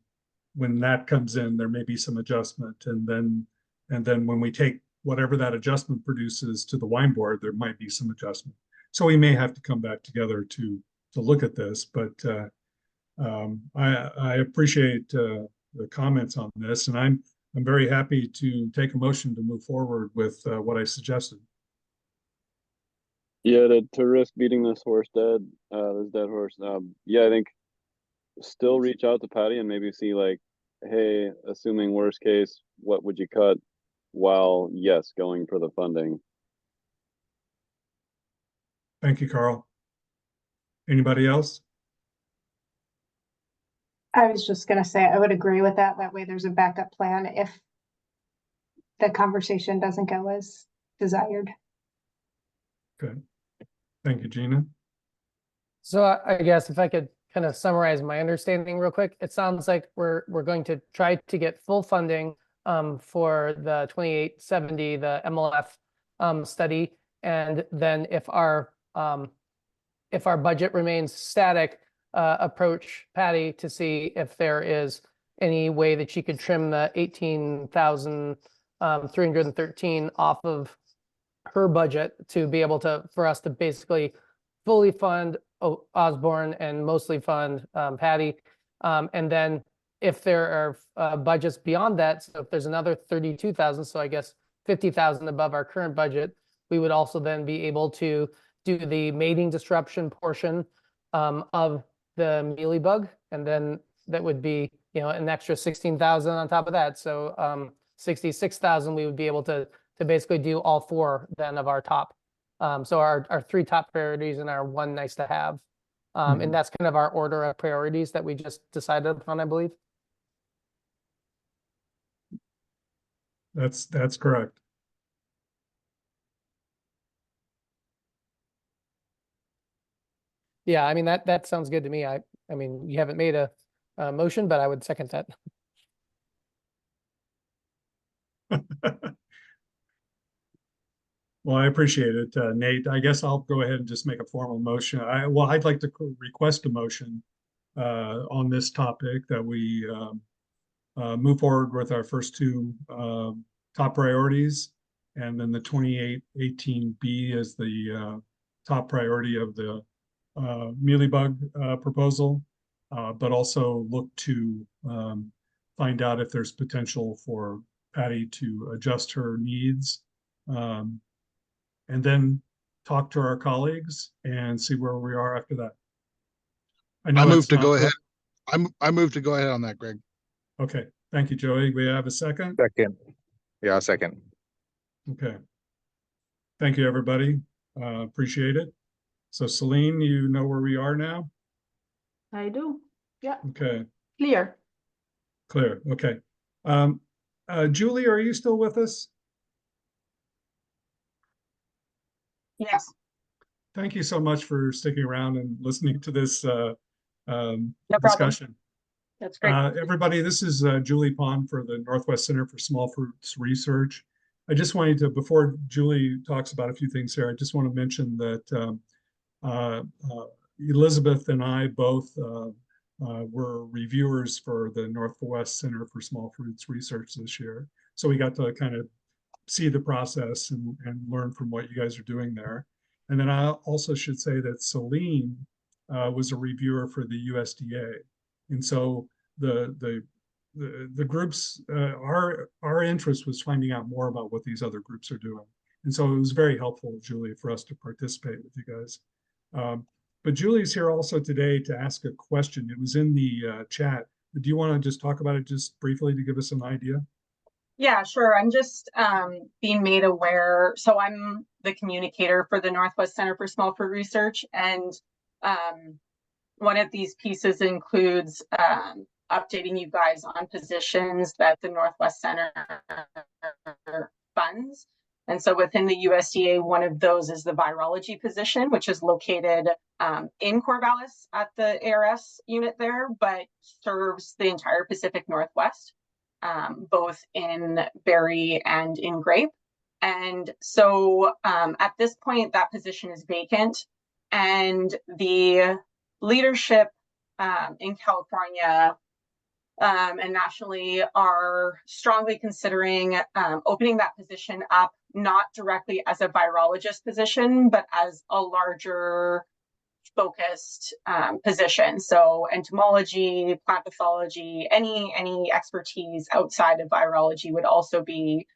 that comes in, there may be some adjustment. And then when we take whatever that adjustment produces to the wine board, there might be some adjustment. So we may have to come back together to look at this, but I appreciate the comments on this, and I'm very happy to take a motion to move forward with what I suggested. Yeah, to risk beating this dead horse. Yeah, I think still reach out to Patty and maybe see like, hey, assuming worst case, what would you cut? While yes, going for the funding. Thank you, Carl. Anybody else? I was just gonna say, I would agree with that. That way there's a backup plan if the conversation doesn't go as desired. Good. Thank you, Gina. So I guess if I could kind of summarize my understanding real quick, it sounds like we're going to try to get full funding for the 2870, the MLF study, and then if our budget remains static, approach Patty to see if there is any way that she could trim the 18,313 off of her budget to be able to, for us to basically fully fund Osborne and mostly fund Patty. And then if there are budgets beyond that, so if there's another 32,000, so I guess 50,000 above our current budget, we would also then be able to do the mating disruption portion of the mealybug, and then that would be, you know, an extra 16,000 on top of that. So 66,000 we would be able to basically do all four then of our top. So our three top priorities and our one nice to have. And that's kind of our order of priorities that we just decided upon, I believe. That's correct. Yeah, I mean, that sounds good to me. I mean, you haven't made a motion, but I would second that. Well, I appreciate it, Nate. I guess I'll go ahead and just make a formal motion. I'd like to request a motion on this topic that we move forward with our first two top priorities, and then the 2818B is the top priority of the mealybug proposal, but also look to find out if there's potential for Patty to adjust her needs, and then talk to our colleagues and see where we are after that. I move to go ahead. I move to go ahead on that, Greg. Okay, thank you, Joey. We have a second? Second. Yeah, second. Okay. Thank you, everybody. Appreciate it. So Celine, you know where we are now? I do. Yeah, Okay, clear. clear. Okay. Julie, are you still with us? Yes. Thank you so much for sticking around and listening to this No problem. discussion. That's great. Everybody, this is Julie Pond for the Northwest Center for Small Fruits Research. I just wanted to, before Julie talks about a few things here, I just want to mention that Elizabeth and I both were reviewers for the Northwest Center for Small Fruits Research this year. So we got to kind of see the process and learn from what you guys are doing there. And then I also should say that Celine was a reviewer for the USDA. And so the groups, our interest was finding out more about what these other groups are doing. And so it was very helpful, Julie, for us to participate with you guys. But Julie's here also today to ask a question. It was in the chat. Do you want to just talk about it just briefly to give us an idea? Yeah, sure. I'm just being made aware. So I'm the communicator for the Northwest Center for Small Fruit Research. And one of these pieces includes updating you guys on positions that the Northwest Center funds. And so within the USDA, one of those is the virology position, which is located in Corvallis at the ARS unit there, but serves the entire Pacific Northwest, both in berry and in grape. And so at this point, that position is vacant, and the leadership in California and nationally are strongly considering opening that position up, not directly as a virologist position, but as a larger focused position. So entomology, plant pathology, any expertise outside of virology would also be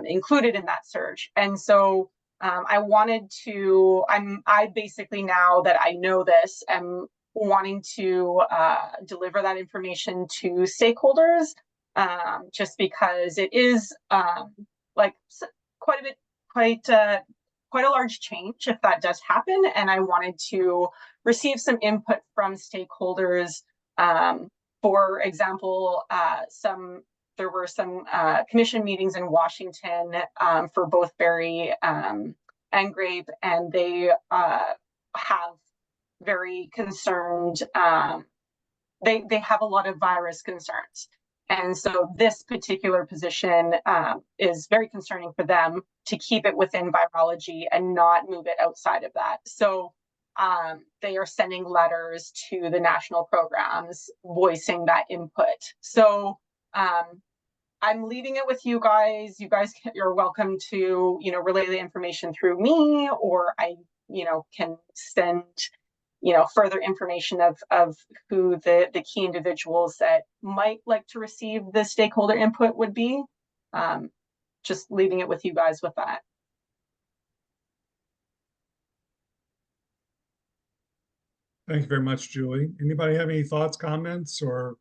included in that search. And so I wanted to, I basically, now that I know this, am wanting to deliver that information to stakeholders, just because it is like quite a large change if that does happen. And I wanted to receive some input from stakeholders, for example, some there were some commission meetings in Washington for both berry and grape, and they have very concerned, they have a lot of virus concerns. And so this particular position is very concerning for them to keep it within virology and not move it outside of that. So they are sending letters to the national programs voicing that input. So I'm leaving it with you guys. You guys, you're welcome to, relay the information through me, or I, can send, further information of who the key individuals that might like to receive the stakeholder input would be. Just leaving it with you guys with that. Thank you very much, Julie. Anybody have any thoughts, comments, or?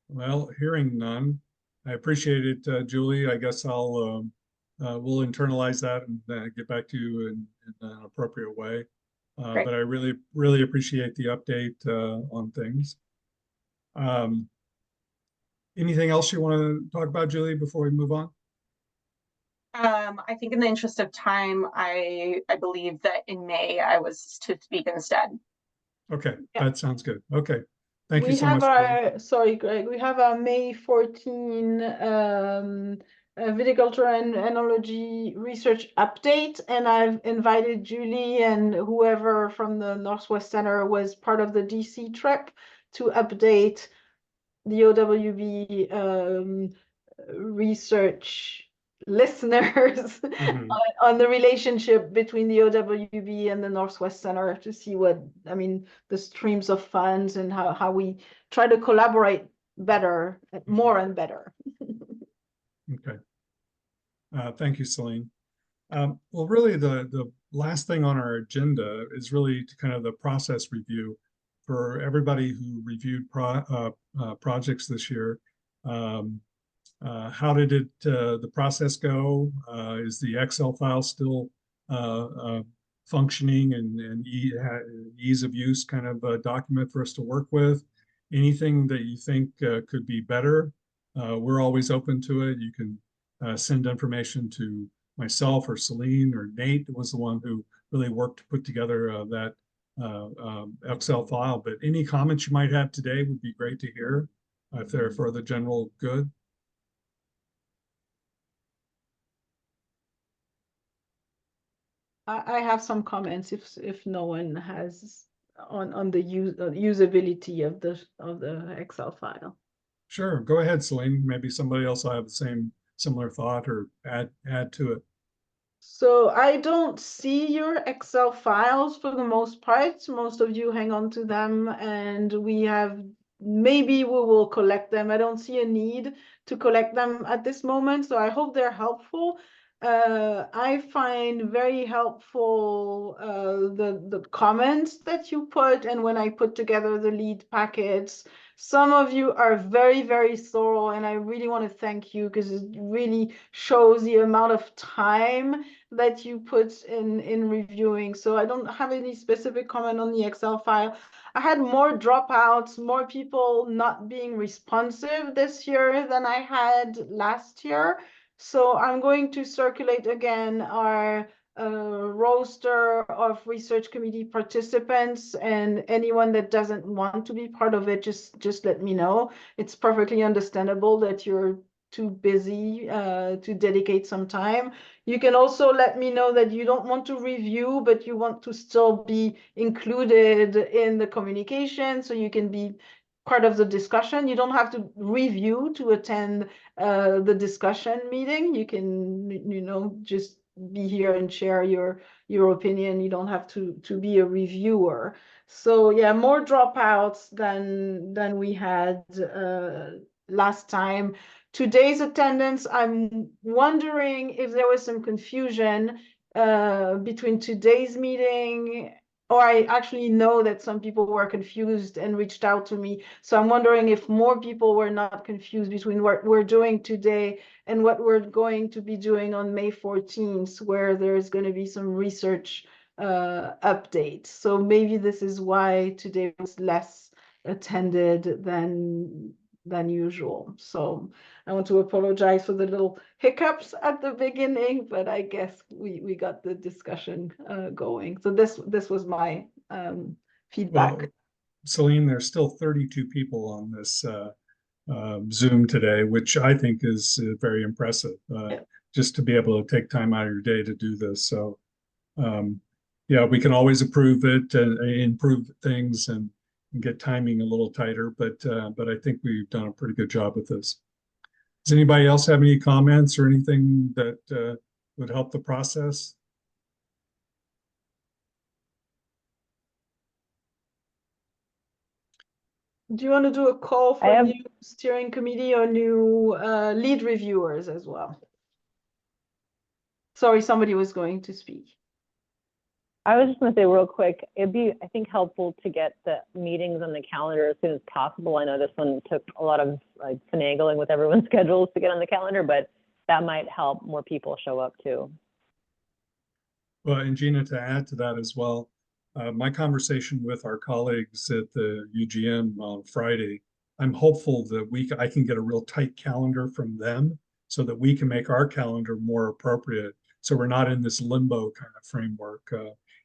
Well, hearing none, I appreciate it, Julie. I guess we'll internalize that and get back to you in an appropriate way. But I really, really appreciate the update on things. Anything else you want to talk about, Julie, before we move on? I think in the interest of time, I believe that in May I was to speak instead. Okay, that sounds good. Okay, thank you so much. Sorry, Greg, we have our May 14 viticulture and enology research update, and I've invited Julie and whoever from the Northwest Center was part of the DC trip to update the OWB research listeners on the relationship between the OWB and the Northwest Center to see the streams of funds and how we try to collaborate better, more and better. Okay. Thank you, Celine. Well, really the last thing on our agenda is really to kind of the process review for everybody who reviewed projects this year. How did the process go? Is the Excel file still functioning and ease of use kind of a document for us to work with? Anything that you think could be better? We're always open to it. You can send information to myself or Celine or Nate, was the one who really worked to put together that Excel file. But any comments you might have today would be great to hear if they're for the general good. I have some comments if no one has on the usability of the Excel file. Sure, go ahead, Celine. Maybe somebody else will have the similar thought or add to it. So I don't see your Excel files for the most part. Most of you hang on to them, and maybe we will collect them. I don't see a need to collect them at this moment, so I hope they're helpful. I find very helpful the comments that you put, and when I put together the lead packets, some of you are very, very thorough, and I really want to thank you because it really shows the amount of time that you put in reviewing. So I don't have any specific comment on the Excel file. I had more dropouts, more people not being responsive this year than I had last year. So I'm going to circulate again our roster of research committee participants, and anyone that doesn't want to be part of it, just let me know. It's perfectly understandable that you're too busy to dedicate some time. You can also let me know that you don't want to review, but you want to still be included in the communication, so you can be part of the discussion. You don't have to review to attend the discussion meeting. You can, just be here and share your opinion. You don't have to be a reviewer. So yeah, more dropouts than we had last time. Today's attendance, I'm wondering if there was some confusion between today's meeting or I actually know that some people were confused and reached out to me. So I'm wondering if more people were not confused between what we're doing today and what we're going to be doing on May 14th, where there's going to be some research updates. So maybe this is why today was less attended than usual. So I want to apologize for the little hiccups at the beginning, but I guess we got the discussion going. So this was my feedback. Well, Celine, there's still 32 people on this Zoom today, which I think is very impressive. Just to be able to take time out of your day to do this. So yeah, we can always improve it and improve things and get timing a little tighter, but I think we've done a pretty good job with this. Does anybody else have any comments or anything that would help the process? Do you want to do a call for new steering committee or new lead reviewers as well? Sorry, somebody was going to speak. I was just going to say real quick, it'd be, I think, helpful to get the meetings on the calendar as soon as possible. I know this one took a lot of like finagling with everyone's schedules to get on the calendar, but that might help more people show up too. Well, and Gina, to add to that as well, my conversation with our colleagues at the UGM on Friday, I'm hopeful that I can get a real tight calendar from them so that we can make our calendar more appropriate. So we're not in this limbo kind of framework.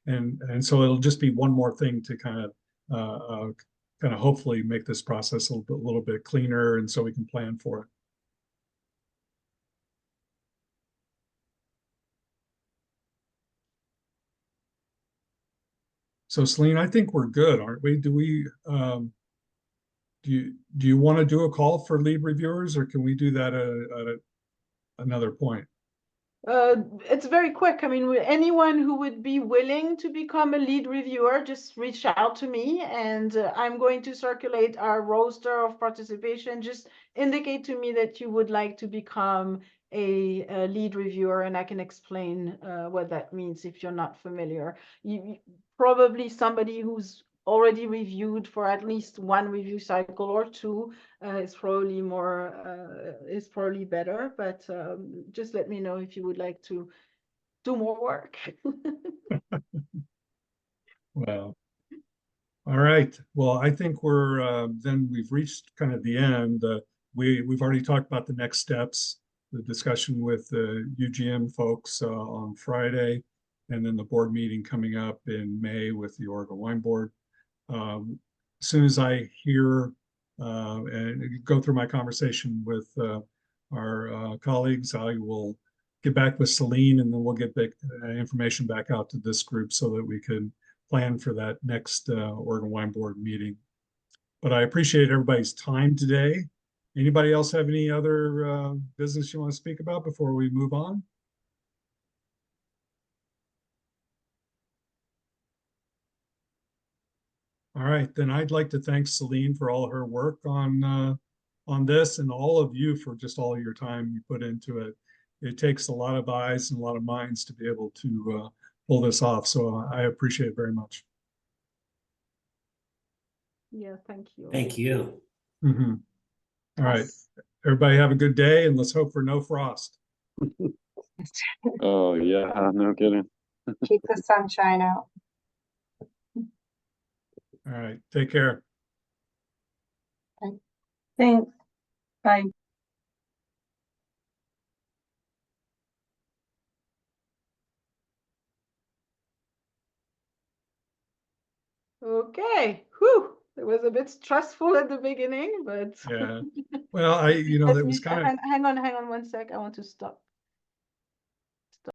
And so it'll just be one more thing to kind of hopefully make this process a little bit cleaner, and so we can plan for it. So Celine, I think we're good, aren't we? Do you want to do a call for lead reviewers, or can we do that at another point? It's very quick. I mean, anyone who would be willing to become a lead reviewer, just reach out to me, and I'm going to circulate our roster of participation. Just indicate to me that you would like to become a lead reviewer, and I can explain what that means if you're not familiar. Probably somebody who's already reviewed for at least one review cycle or two is probably better, but just let me know if you would like to do more work. Well, all right. Well, I think then we've reached kind of the end. We've already talked about the next steps, the discussion with the UGM folks on Friday, and then the board meeting coming up in May with the Oregon Wine Board. As soon as I hear and go through my conversation with our colleagues, I will get back with Celine, and then we'll get information back out to this group so that we can plan for that next Oregon Wine Board meeting. But I appreciate everybody's time today. Anybody else have any other business you want to speak about before we move on? All right, then I'd like to thank Celine for all her work on this, and all of you for just all your time you put into it. It takes a lot of eyes and a lot of minds to be able to pull this off. So I appreciate it very much. Yeah, thank you. Thank you. Mm-hmm. All right, everybody have a good day, and let's hope for no frost. Oh yeah, no kidding. Keep the sunshine out. All right, take care. Thanks. Bye. Okay. Whew. It was a bit stressful at the beginning, but Yeah. Well, it was kind of. Hang on 1 sec. I want to stop.